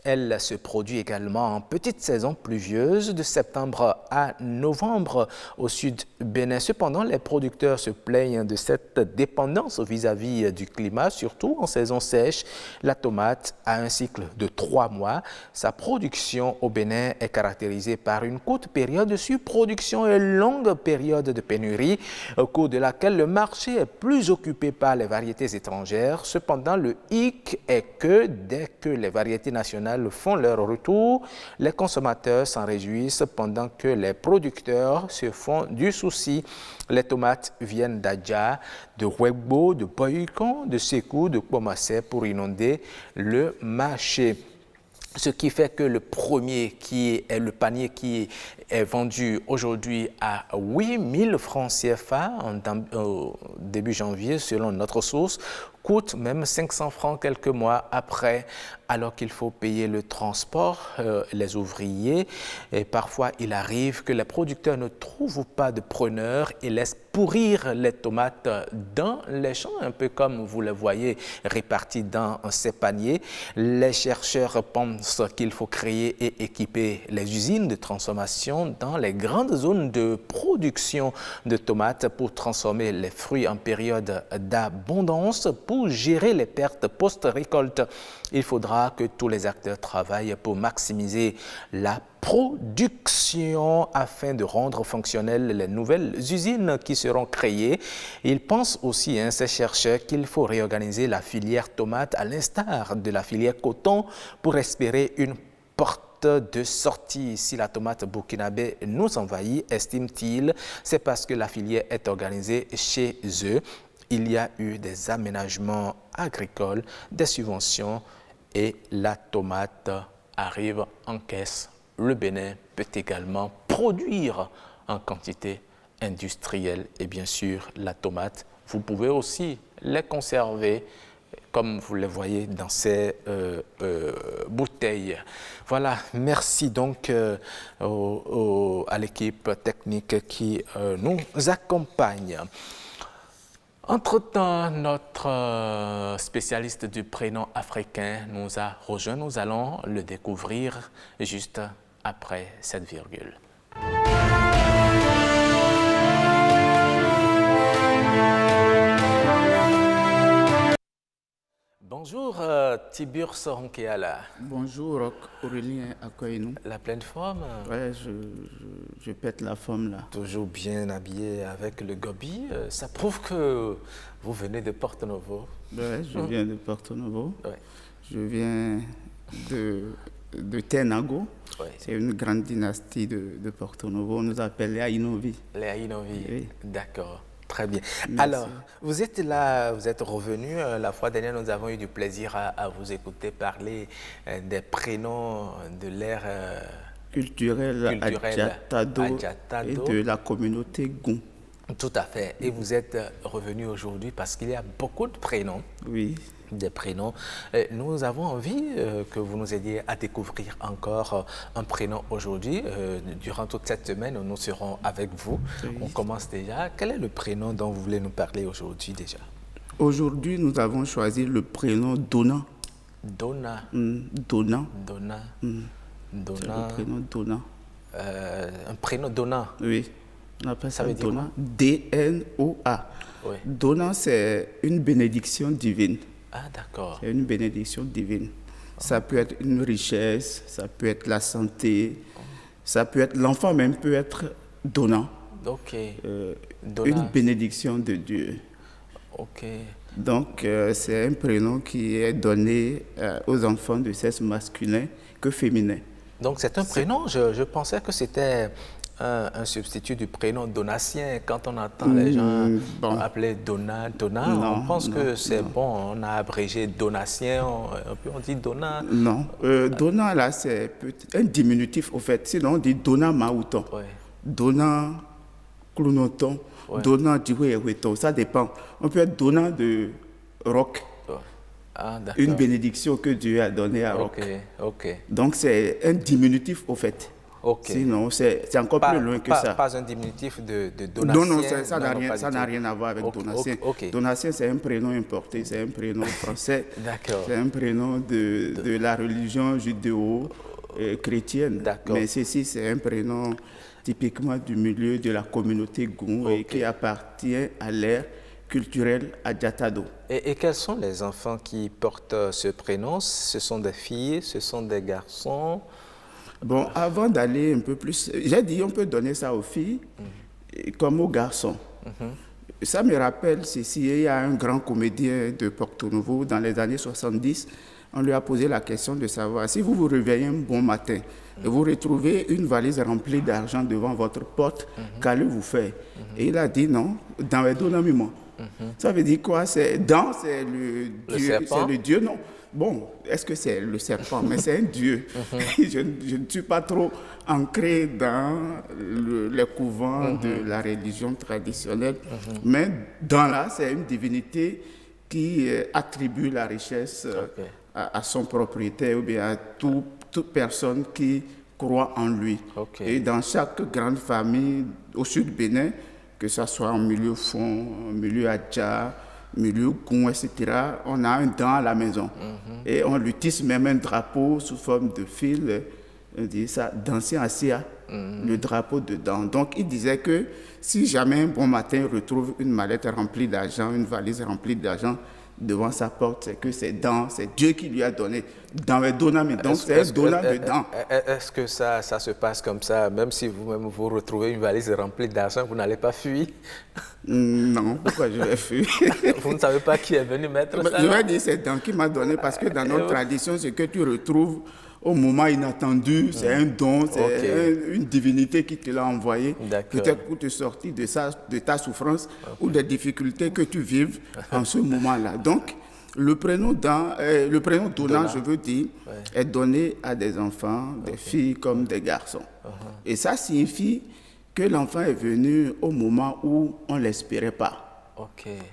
[SPEAKER 1] Elle se produit également en petite saison pluvieuse de septembre à novembre au sud Bénin. Cependant, les producteurs se plaignent de cette dépendance vis-à-vis du climat, surtout en saison sèche. La tomate a un cycle de 3 mois. Sa production au Bénin est caractérisée par une courte période de surproduction et une longue période de pénurie, au cours de laquelle le marché est plus occupé par les variétés étrangères. Cependant, le hic est que dès que les variétés nationales font leur retour, les consommateurs s'en réjouissent pendant que les producteurs se font du souci. Les tomates viennent d'Adja, de Wegbo, de Boyukon, de Sekou, de Kpomassé pour inonder le marché. Ce qui fait que le panier qui est vendu aujourd'hui à 8 000 francs CFA au début janvier, selon notre source, coûte même 500 francs quelques mois après, alors qu'il faut payer le transport, les ouvriers. Et parfois, il arrive que les producteurs ne trouvent pas de preneurs et laissent pourrir les tomates dans les champs, un peu comme vous le voyez répartis dans ces paniers. Les chercheurs pensent qu'il faut créer et équiper les usines de transformation dans les grandes zones de production de tomates pour transformer les fruits en période d'abondance. Pour gérer les pertes post-récolte, il faudra que tous les acteurs travaillent pour maximiser la production afin de rendre fonctionnelles les nouvelles usines qui seront créées. Ils pensent aussi, ces chercheurs, qu'il faut réorganiser la filière tomate à l'instar de la filière coton pour espérer une porte de sortie. Si la tomate burkinabé nous envahit, estime-t-il, c'est parce que la filière est organisée chez eux. Il y a eu des aménagements agricoles, des subventions et la tomate arrive en caisse. Le Bénin peut également produire en quantité industrielle et bien sûr la tomate. Vous pouvez aussi les conserver comme vous le voyez dans ces bouteilles. Voilà, merci donc à l'équipe technique qui nous accompagne. Entre-temps, notre spécialiste du prénom africain nous a rejoint. Nous allons le découvrir juste après cette virgule. Bonjour Tiburce Ronkeala.
[SPEAKER 12] Bonjour Aurélien, accueille-nous.
[SPEAKER 1] La pleine forme?
[SPEAKER 12] Ouais, je pète la forme là.
[SPEAKER 1] Toujours bien habillé avec le gobi. Ça prouve que vous venez de Porto Novo.
[SPEAKER 12] Ouais, je viens de Porto Novo.
[SPEAKER 1] Ouais.
[SPEAKER 12] Je viens de Tenago. Ouais. C'est une grande dynastie de Porto Novo. On nous appelle les Ainovi.
[SPEAKER 1] Les Ainovi, oui. D'accord. Très bien.
[SPEAKER 12] Merci.
[SPEAKER 1] Alors, vous êtes là, vous êtes revenu. La fois dernière, nous avons eu du plaisir à vous écouter parler des prénoms de l'ère
[SPEAKER 12] culturelle Adjatado et de la communauté Goum.
[SPEAKER 1] Tout à fait. Et vous êtes revenu aujourd'hui parce qu'il y a beaucoup de prénoms.
[SPEAKER 12] Oui.
[SPEAKER 1] Des prénoms. Nous avons envie que vous nous aidiez à découvrir encore un prénom aujourd'hui. Durant toute cette semaine, nous serons avec vous. Oui. On commence déjà. Quel est le prénom dont vous voulez nous parler aujourd'hui déjà?
[SPEAKER 12] Aujourd'hui, nous avons choisi le prénom Dona.
[SPEAKER 1] Dona.
[SPEAKER 12] Dona.
[SPEAKER 1] Dona.
[SPEAKER 12] Dona. C'est le prénom Dona.
[SPEAKER 1] Un prénom Dona.
[SPEAKER 12] Oui. On appelle ça
[SPEAKER 1] veut dire
[SPEAKER 12] Dona. D-N-O-A.
[SPEAKER 1] Oui.
[SPEAKER 12] Dona, c'est une bénédiction divine.
[SPEAKER 1] Ah, d'accord.
[SPEAKER 12] C'est une bénédiction divine. Ça peut être une richesse, ça peut être la santé, ça peut être, l'enfant même peut être donnant.
[SPEAKER 1] Ok.
[SPEAKER 12] Une bénédiction de Dieu.
[SPEAKER 1] Ok.
[SPEAKER 12] Donc, c'est un prénom qui est donné aux enfants de sexe masculin que féminin.
[SPEAKER 1] Donc, c'est un prénom, je pensais que c'était un substitut du prénom Donatien. Quand on entend les gens appeler Dona, on pense que c'est bon, on a abrégé Donatien, on dit Dona.
[SPEAKER 12] Non, Dona là c'est un diminutif au fait, sinon on dit Dona Maouton, Dona Clounoton, Dona Djiouéouéton, ça dépend. On peut être Dona de Roc.
[SPEAKER 1] Ah,
[SPEAKER 12] une bénédiction que Dieu a donnée à Roc. Donc c'est un diminutif au fait.
[SPEAKER 1] Okay.
[SPEAKER 12] Sinon, c'est encore plus loin que ça.
[SPEAKER 1] Pas un diminutif de Donatien?
[SPEAKER 12] Non, ça n'a rien à voir avec Donatien. Donatien, c'est un prénom importé, c'est un prénom français.
[SPEAKER 1] D'accord.
[SPEAKER 12] C'est un prénom de la religion judéo-chrétienne. Mais ceci, c'est un prénom typiquement du milieu de la communauté Goum et qui appartient à l'ère culturelle Adjatado.
[SPEAKER 1] Et quels sont les enfants qui portent ce prénom? Ce sont des filles, ce sont des garçons?
[SPEAKER 12] Bon, avant d'aller un peu plus, j'ai dit on peut donner ça aux filles comme aux garçons. Ça me rappelle ceci, il y a un grand comédien de Porto Novo dans les années 70, on lui a posé la question de savoir si vous vous réveillez un bon matin et vous retrouvez une valise remplie d'argent devant votre porte, qu'allez-vous faire? Et il a dit non, dans les donamiments. Ça veut dire quoi? C'est le Dieu, c'est le Dieu, non? Bon, est-ce que c'est le serpent? Mais c'est un dieu. Je ne suis pas trop ancré dans les couvents de la religion traditionnelle. Mais dans là, c'est une divinité qui attribue la richesse à son propriétaire ou bien à toute personne qui croit en lui. Et dans chaque grande famille au sud du Bénin, que ce soit en milieu fond, en milieu adja, milieu goût, etc. On a un dent à la maison. Et on utilise même un drapeau sous forme de fil, on dit ça, dansien assia, le drapeau dedans. Donc il disait que si jamais un bon matin il retrouve une mallette remplie d'argent, une valise remplie d'argent devant sa porte, c'est que c'est Dieu qui lui a donné. Dans les donnants, mais donc c'est un donnant dedans.
[SPEAKER 1] Est-ce que ça se passe comme ça, même si vous-même vous retrouvez une valise remplie d'argent, vous n'allez pas fuir?
[SPEAKER 12] Non, pourquoi je vais fuir?
[SPEAKER 1] Vous ne savez pas qui est venu mettre ça?
[SPEAKER 12] Je vais dire c'est Dan qui m'a donné, parce que dans notre tradition, ce que tu retrouves au moment inattendu, c'est un don, c'est une divinité qui te l'a envoyé, peut-être pour te sortir de ta souffrance ou des difficultés que tu vives en ce moment-là. Donc, le prénom Donnant, je veux dire, est donné à des enfants, des filles comme des garçons. Et ça signifie que l'enfant est venu au moment où on ne l'espérait pas.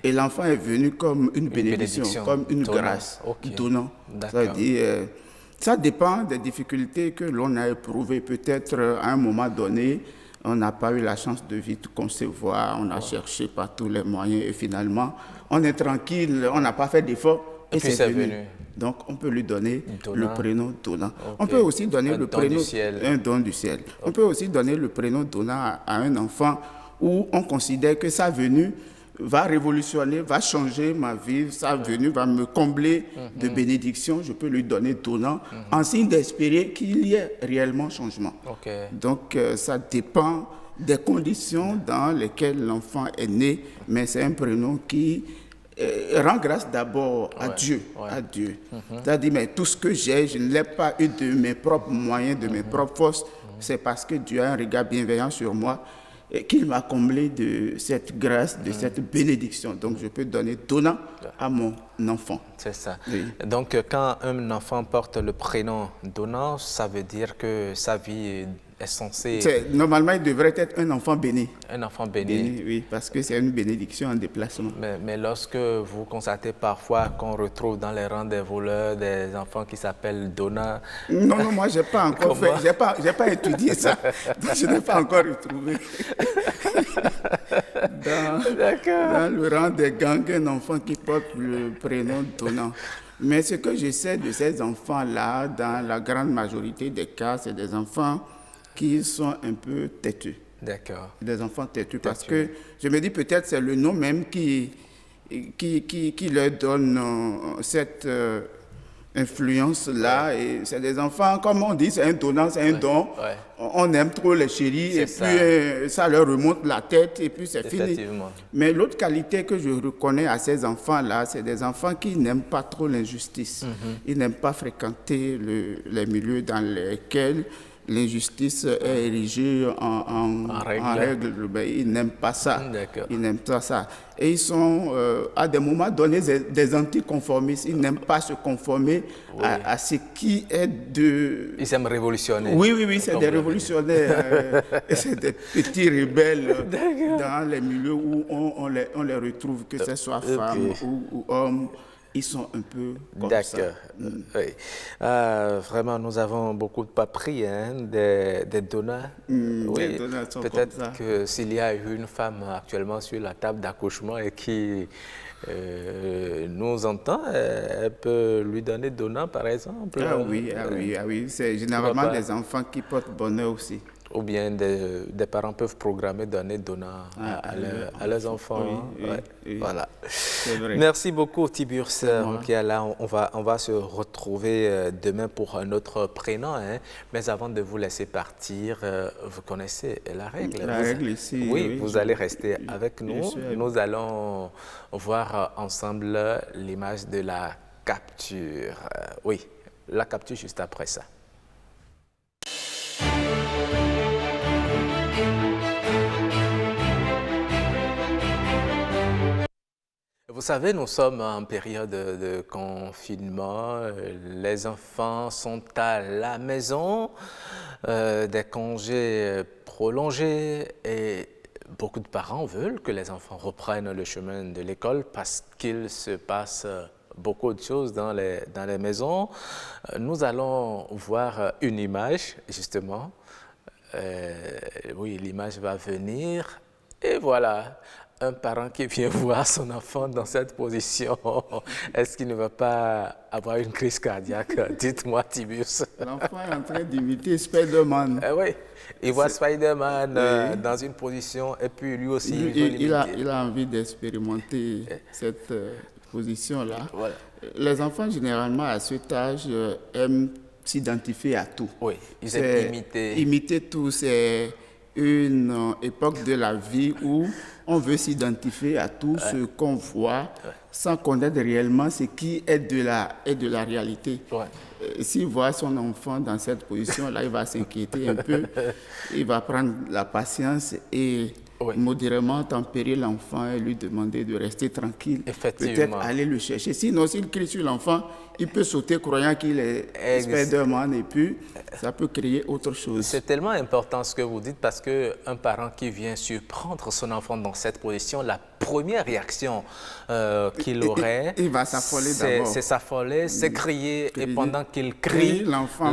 [SPEAKER 12] Et l'enfant est venu comme une bénédiction, comme une grâce, donnant. Ça veut dire, ça dépend des difficultés que l'on a éprouvées. Peut-être à un moment donné, on n'a pas eu la chance de vite concevoir, on a cherché par tous les moyens et finalement, on est tranquille, on n'a pas fait d'efforts et c'est venu. Donc, on peut lui donner le prénom Donnant. On peut aussi donner le prénom un don du ciel. On peut aussi donner le prénom Donnant à un enfant où on considère que sa venue va révolutionner, va changer ma vie, sa venue va me combler de bénédictions, je peux lui donner Donnant en signe d'espérer qu'il y ait réellement changement. Donc, ça dépend des conditions dans lesquelles l'enfant est né, mais c'est un prénom qui rend grâce d'abord à Dieu. À Dieu. C'est-à-dire, mais tout ce que j'ai, je ne l'ai pas eu de mes propres moyens, de mes propres forces, c'est parce que Dieu a un regard bienveillant sur moi et qu'il m'a comblé de cette grâce, de cette bénédiction. Donc, je peux donner Donnant à mon enfant.
[SPEAKER 1] C'est ça. Donc, quand un enfant porte le prénom Donnant, ça veut dire que sa vie est censée...
[SPEAKER 12] Normalement, il devrait être un enfant béni.
[SPEAKER 1] Un enfant béni.
[SPEAKER 12] Oui, parce que c'est une bénédiction en déplacement.
[SPEAKER 1] Mais lorsque vous constatez parfois qu'on retrouve dans les rangs des voleurs des enfants qui s'appellent Donnant...
[SPEAKER 12] Non, moi, je n'ai pas encore fait, j'ai pas étudié ça. Donc, je n'ai pas encore retrouvé. Dans le rang des gangs, un enfant qui porte le prénom Donnant. Mais ce que je sais de ces enfants-là, dans la grande majorité des cas, c'est des enfants qui sont un peu têtus.
[SPEAKER 1] D'accord.
[SPEAKER 12] Des enfants têtus, parce que je me dis peut-être c'est le nom même qui leur donne cette influence-là. Et c'est des enfants, comme on dit, c'est un donnant, c'est un don. On aime trop les chéris et puis ça leur remonte la tête et puis c'est fini. Mais l'autre qualité que je reconnais à ces enfants-là, c'est des enfants qui n'aiment pas trop l'injustice. Ils n'aiment pas fréquenter les milieux dans lesquels l'injustice est érigée en règle. Ils n'aiment pas ça. Ils n'aiment pas ça. Et ils sont, à des moments donnés, des anticonformistes. Ils n'aiment pas se conformer à ce qui est de...
[SPEAKER 1] Ils aiment révolutionner.
[SPEAKER 12] Oui, c'est des révolutionnaires. C'est des petits rebelles dans les milieux où on les retrouve, que ce soit femmes ou hommes. Ils sont un peu comme ça.
[SPEAKER 1] Oui. Vraiment, nous avons beaucoup de paperies, des donnants.
[SPEAKER 12] Oui,
[SPEAKER 1] peut-être que s'il y a une femme actuellement sur la table d'accouchement et qui nous entend, elle peut lui donner Donnant, par exemple.
[SPEAKER 12] Ah oui. C'est généralement des enfants qui portent bonheur aussi.
[SPEAKER 1] Ou bien des parents peuvent programmer donner Donnant à leurs enfants.
[SPEAKER 12] Oui.
[SPEAKER 1] Voilà.
[SPEAKER 12] Vrai.
[SPEAKER 1] Merci beaucoup, Tiburce. Là, on va se retrouver demain pour un autre prénom. Mais avant de vous laisser partir, vous connaissez la règle.
[SPEAKER 12] La règle ici.
[SPEAKER 1] Oui, vous allez rester avec nous. Nous allons voir ensemble l'image de la capture. Oui, la capture juste après ça. Vous savez, nous sommes en période de confinement, les enfants sont à la maison, des congés prolongés et beaucoup de parents veulent que les enfants reprennent le chemin de l'école parce qu'il se passe beaucoup de choses dans les maisons. Nous allons voir une image, justement. Oui, l'image va venir. Et voilà, un parent qui vient voir son enfant dans cette position, est-ce qu'il ne va pas avoir une crise cardiaque? Dites-moi, Tiburce.
[SPEAKER 12] L'enfant est en train d'imiter Spider-Man.
[SPEAKER 1] Oui, il voit Spider-Man dans une position et puis lui aussi
[SPEAKER 12] il a envie d'expérimenter cette position-là.
[SPEAKER 1] Voilà.
[SPEAKER 12] Les enfants, généralement, à cet âge, aiment s'identifier à tout.
[SPEAKER 1] Oui, ils aiment imiter.
[SPEAKER 12] Imiter tout, c'est une époque de la vie où on veut s'identifier à tout ce qu'on voit sans connaître réellement ce qui est de la réalité. S'il voit son enfant dans cette position-là, il va s'inquiéter un peu, il va prendre la patience et modérément tempérer l'enfant et lui demander de rester tranquille. Peut-être aller le chercher. Sinon, s'il crie sur l'enfant, il peut sauter croyant qu'il est Spider-Man et puis ça peut créer autre chose.
[SPEAKER 1] C'est tellement important ce que vous dites parce qu'un parent qui vient surprendre son enfant dans cette position, la première réaction qu'il aurait,
[SPEAKER 12] il va s'affoler d'abord.
[SPEAKER 1] C'est s'affoler, c'est crier et pendant qu'il crie, l'enfant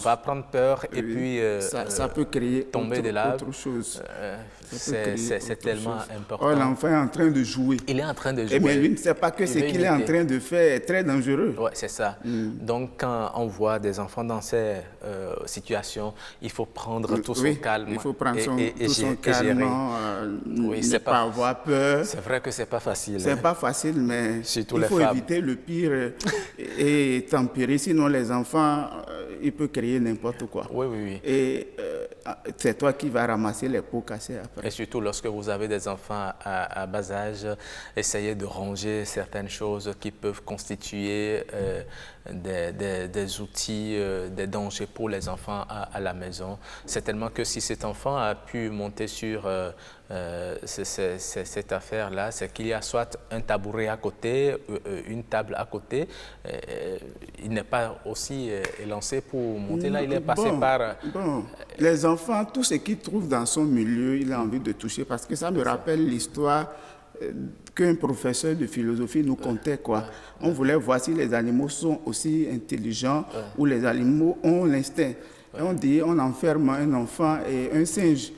[SPEAKER 1] va prendre peur et puis
[SPEAKER 12] ça peut créer
[SPEAKER 1] tomber de là.
[SPEAKER 12] Autre chose.
[SPEAKER 1] C'est tellement important.
[SPEAKER 12] Oh, l'enfant est en train de jouer.
[SPEAKER 1] Il est en train de jouer.
[SPEAKER 12] Mais lui ne sait pas que ce qu'il est en train de faire est très dangereux.
[SPEAKER 1] Oui, c'est ça. Donc, quand on voit des enfants dans ces situations, il faut prendre tout son calme.
[SPEAKER 12] Il faut prendre tout son calme, ne pas avoir peur.
[SPEAKER 1] C'est vrai que ce n'est pas facile.
[SPEAKER 12] Ce n'est pas facile, mais il faut éviter le pire et tempérer. Sinon, les enfants, ils peuvent créer n'importe quoi.
[SPEAKER 1] Oui.
[SPEAKER 12] Et c'est toi qui vas ramasser les pots cassés après.
[SPEAKER 1] Et surtout, lorsque vous avez des enfants à bas âge, essayez de ranger certaines choses qui peuvent constituer des outils, des dangers pour les enfants à la maison. C'est tellement que si cet enfant a pu monter sur cette affaire-là, c'est qu'il y a soit un tabouret à côté, une table à côté. Il n'est pas aussi élancé pour monter là, il est passé par...
[SPEAKER 12] Les enfants, tout ce qu'ils trouvent dans son milieu, il a envie de toucher parce que ça me rappelle l'histoire qu'un professeur de philosophie nous contait. On voulait voir si les animaux sont aussi intelligents ou les animaux ont l'instinct. Et on dit, on enferme un enfant et un singe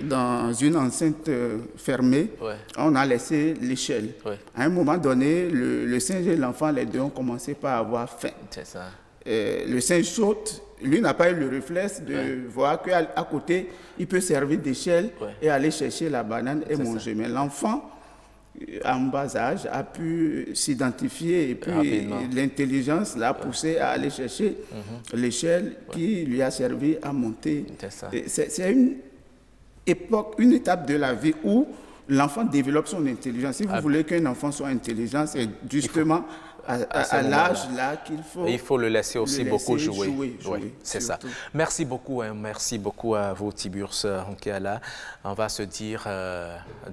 [SPEAKER 12] dans une enceinte fermée. On a laissé l'échelle. À un moment donné, le singe et l'enfant, les deux ont commencé par avoir faim.
[SPEAKER 1] C'est ça.
[SPEAKER 12] Le singe saute. Lui n'a pas eu le réflexe de voir qu'à côté, il peut servir d'échelle et aller chercher la banane et manger. Mais l'enfant, en bas âge, a pu s'identifier et puis l'intelligence l'a poussé à aller chercher l'échelle qui lui a servi à monter. C'est une époque, une étape de la vie où l'enfant développe son intelligence. Si vous voulez qu'un enfant soit intelligent, c'est justement à l'âge là qu'il faut...
[SPEAKER 1] Il faut le laisser aussi beaucoup jouer. Oui, c'est ça. Merci beaucoup à vous, Tiburce Onkeala. On va se dire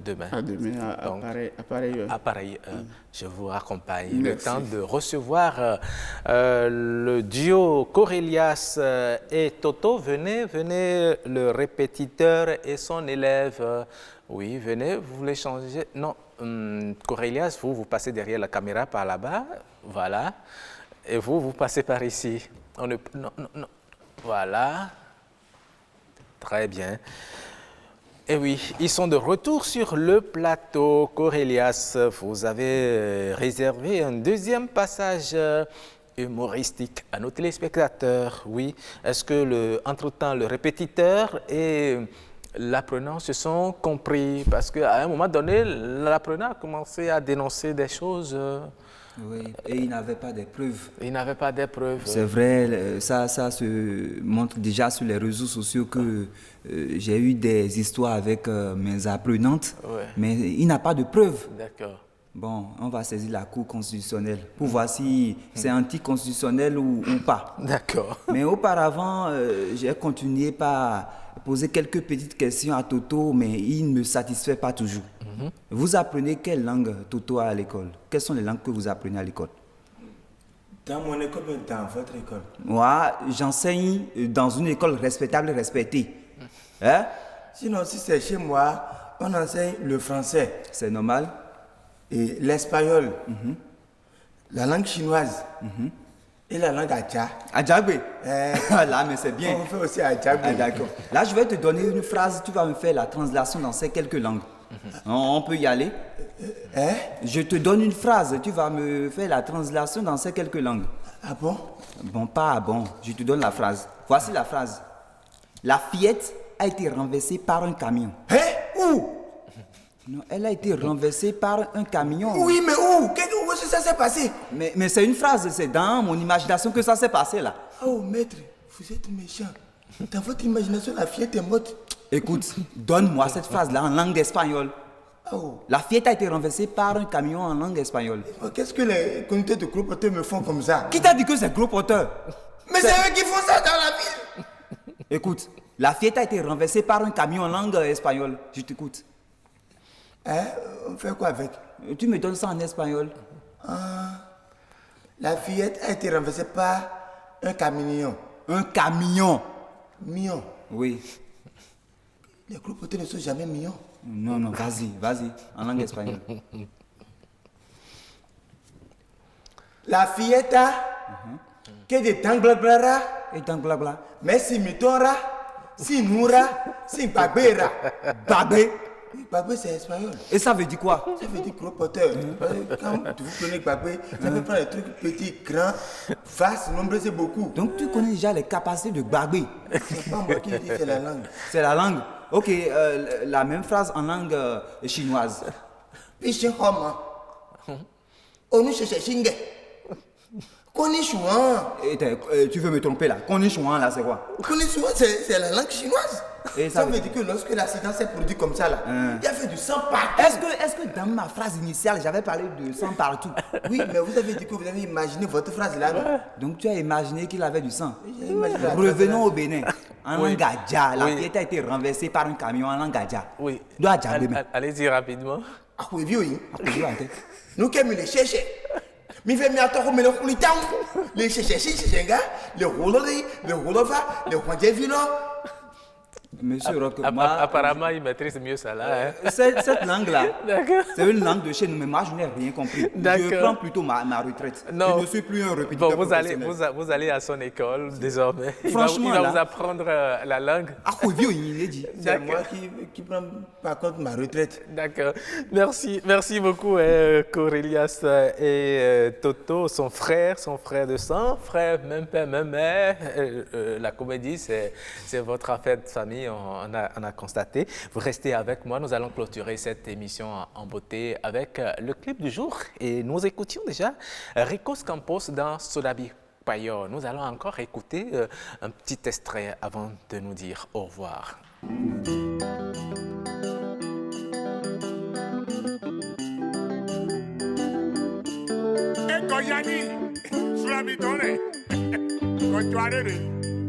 [SPEAKER 1] demain.
[SPEAKER 12] À demain, à pareille heure.
[SPEAKER 1] À pareille heure. Je vous accompagne. Le temps de recevoir le duo Corelias et Toto. Venez, le répétiteur et son élève. Oui, venez, vous voulez changer? Non, Corelias, vous passez derrière la caméra par là-bas, voilà. Et vous passez par ici. Non. Voilà. Très bien. Et oui, ils sont de retour sur le plateau. Corelias, vous avez réservé un deuxième passage humoristique à nos téléspectateurs. Oui, est-ce que entre-temps, le répétiteur et l'apprenant se sont compris? Parce qu'à un moment donné, l'apprenant a commencé à dénoncer des choses.
[SPEAKER 2] Oui, et il n'avait pas de preuves.
[SPEAKER 1] C'est
[SPEAKER 2] vrai, ça se montre déjà sur les réseaux sociaux que j'ai eu des histoires avec mes apprenantes, mais il n'a pas de preuves.
[SPEAKER 1] D'accord.
[SPEAKER 2] Bon, on va saisir la Cour constitutionnelle pour voir si c'est anticonstitutionnel ou pas.
[SPEAKER 1] D'accord.
[SPEAKER 2] Mais auparavant, j'ai continué par poser quelques petites questions à Toto, mais il ne me satisfait pas toujours. Vous apprenez quelle langue, Toto, à l'école? Quelles sont les langues que vous apprenez à l'école?
[SPEAKER 13] Dans mon école, dans votre école?
[SPEAKER 2] Moi, j'enseigne dans une école respectable, respectée. Hein?
[SPEAKER 13] Sinon, si c'est chez moi, on enseigne le français.
[SPEAKER 2] C'est normal.
[SPEAKER 13] Et l'espagnol, la langue chinoise Et la langue Adja.
[SPEAKER 2] Adjabé. Là, mais c'est bien.
[SPEAKER 13] On fait aussi Adjabé.
[SPEAKER 2] D'accord. Là, je vais te donner une phrase, tu vas me faire la translation dans ces quelques langues. On peut y aller. Je te donne une phrase, tu vas me faire la translation dans ces quelques langues.
[SPEAKER 13] Ah bon?
[SPEAKER 2] Bon, pas bon. Je te donne la phrase. Voici la phrase. La fillette a été renversée par un camion.
[SPEAKER 13] Où?
[SPEAKER 2] Non, elle a été renversée par un camion.
[SPEAKER 13] Oui, mais où? Où est-ce que ça s'est passé?
[SPEAKER 2] Mais c'est une phrase, c'est dans mon imagination que ça s'est passé là.
[SPEAKER 13] Oh, maître, vous êtes méchant. Dans votre imagination, la fillette est morte.
[SPEAKER 2] Écoute, donne-moi cette phrase-là en langue espagnole.
[SPEAKER 13] Oh.
[SPEAKER 2] La fillette a été renversée par un camion en langue espagnole.
[SPEAKER 13] Qu'est-ce que les comités de gros porteurs me font comme ça?
[SPEAKER 2] Qui t'a dit que c'est gros porteur?
[SPEAKER 13] Mais c'est eux qui font ça dans la ville.
[SPEAKER 2] Écoute, la fillette a été renversée par un camion en langue espagnole. Je t'écoute.
[SPEAKER 13] On fait quoi avec?
[SPEAKER 2] Tu me donnes ça en espagnol.
[SPEAKER 13] La fillette a été renversée par un camion.
[SPEAKER 2] Un camion?
[SPEAKER 13] Mion.
[SPEAKER 2] Oui.
[SPEAKER 13] Les gros porteurs ne sont jamais mignons.
[SPEAKER 2] Non, vas-y, en langue espagnole.
[SPEAKER 13] La fillette a que de tanglablara
[SPEAKER 2] et tanglabla.
[SPEAKER 13] Mais si mitora, si noura, si babera.
[SPEAKER 2] Babé?
[SPEAKER 13] Babé, c'est espagnol.
[SPEAKER 2] Et ça veut dire quoi?
[SPEAKER 13] Ça veut dire gros porteur. Quand vous prenez babé, ça peut prendre des trucs petits, grands, vastes, nombreux, c'est beaucoup.
[SPEAKER 2] Donc tu connais déjà les capacités de babé?
[SPEAKER 13] C'est pas moi qui dis, c'est la langue.
[SPEAKER 2] C'est la langue? Ok, la même phrase en langue chinoise.
[SPEAKER 13] Pichihoma. Onushishinge. Konnichiwa.
[SPEAKER 2] Tu veux me tromper là? Konnichiwa là, c'est quoi?
[SPEAKER 13] Konnichiwa, c'est la langue chinoise.
[SPEAKER 2] Et
[SPEAKER 13] ça veut dire que lorsque l'accident s'est produit comme ça là, il y a fait du sang partout.
[SPEAKER 2] Est-ce que dans ma phrase initiale, j'avais parlé de sang partout?
[SPEAKER 13] Oui, mais vous avez dit que vous avez imaginé votre phrase là.
[SPEAKER 2] Donc tu as imaginé qu'il avait du sang.
[SPEAKER 13] Revenons
[SPEAKER 2] au Bénin. En langue Adja, la fillette a été renversée par un camion en langue Adja.
[SPEAKER 1] Oui.
[SPEAKER 2] Allez-y rapidement.
[SPEAKER 13] Nous qui les chercher. Mi fait mi atoko me le kulitang. Les chercher les rouleries, les roulova, les rondevilo.
[SPEAKER 2] Monsieur Rock,
[SPEAKER 1] apparemment, il maîtrise mieux ça là. Hein?
[SPEAKER 2] Cette langue-là, c'est une langue de chez nous, mais moi, je n'ai rien compris. Je prends plutôt ma retraite.
[SPEAKER 1] Non.
[SPEAKER 2] Je ne suis plus un répétiteur professionnel.
[SPEAKER 1] Vous allez à son école désormais.
[SPEAKER 2] Franchement,
[SPEAKER 1] il va vous apprendre la langue.
[SPEAKER 13] C'est moi qui prends par contre ma retraite.
[SPEAKER 1] D'accord. Merci beaucoup, Corelias et Toto, son frère de sang, frère, même père, même mère. La comédie, c'est votre affaire de famille. On a constaté. Vous restez avec moi. Nous allons clôturer cette émission en beauté avec le clip du jour. Et nous écoutions déjà Ricos Campos dans Sodabi Payor. Nous allons encore écouter un petit extrait avant de nous dire au revoir.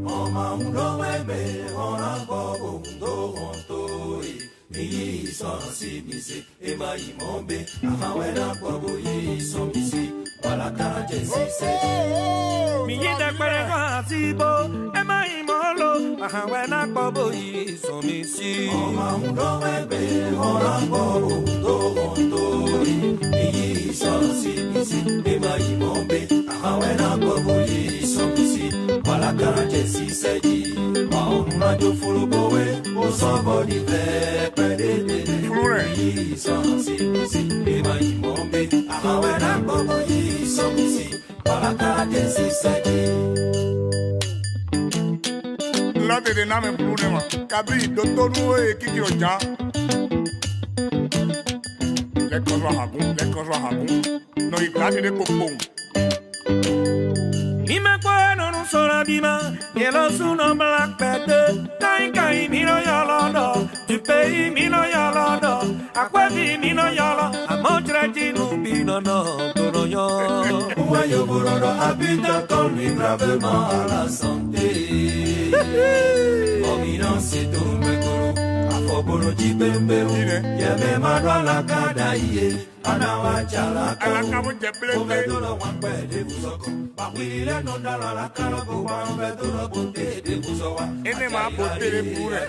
[SPEAKER 5] Oma undo webe ona bobo undo hontori mi sonsi bisi ema imombe amawena bobo yi sonsi balaka jesi se mi yida kwere kwa sibo ema imolo amawena bobo yi sonsi Oma undo webe ona bobo undo hontori mi sonsi bisi ema imombe amawena bobo yi sonsi balaka jesi se di mauna jo fulubowe o somebody there pedede yi sonsi bisi ema imombe amawena bobo yi sonsi balaka jesi se di
[SPEAKER 4] Lote de name plunema kabri dotonu e kiki oja le kozwa hagun no iklasi de kokpon
[SPEAKER 5] Nime kweno no sola bima yelo suno black pede kai mino yalodo du pays mino yalodo akwevi mino yalo amontre jinu bino no tono yo Uwayo borodo habita con lui gravement à la santé Omino si tu me kuru afoboro jibemberu yeme madwa la kadaye Anawachala kamu Ovedolo wangwe de buzoko Bawile no dala la kalago Ovedolo bote de buzowa
[SPEAKER 4] Ene ma bote de pure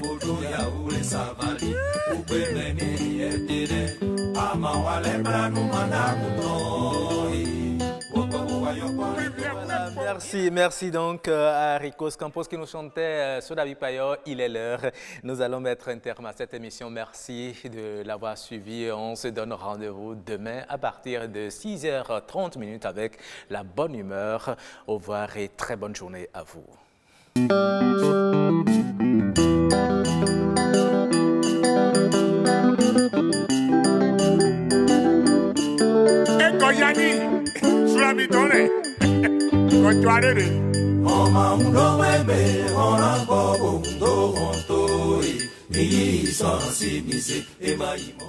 [SPEAKER 5] Bodo ya ule savali Ube meni yedire Ama wale branu manamu noi Woko wa yoko
[SPEAKER 1] Merci donc à Ricos Campos qui nous chantait Sodabi Payo, il est l'heure. Nous allons mettre un terme à cette émission. Merci de l'avoir suivi. On se donne rendez-vous demain à partir de 6h30 avec la bonne humeur. Au revoir et très bonne journée à vous.
[SPEAKER 5] Koyani, Sulamidone, Kotuarere. Oma mundo webe, ona bobo mundo honto, e mi sansi mise, e maimo.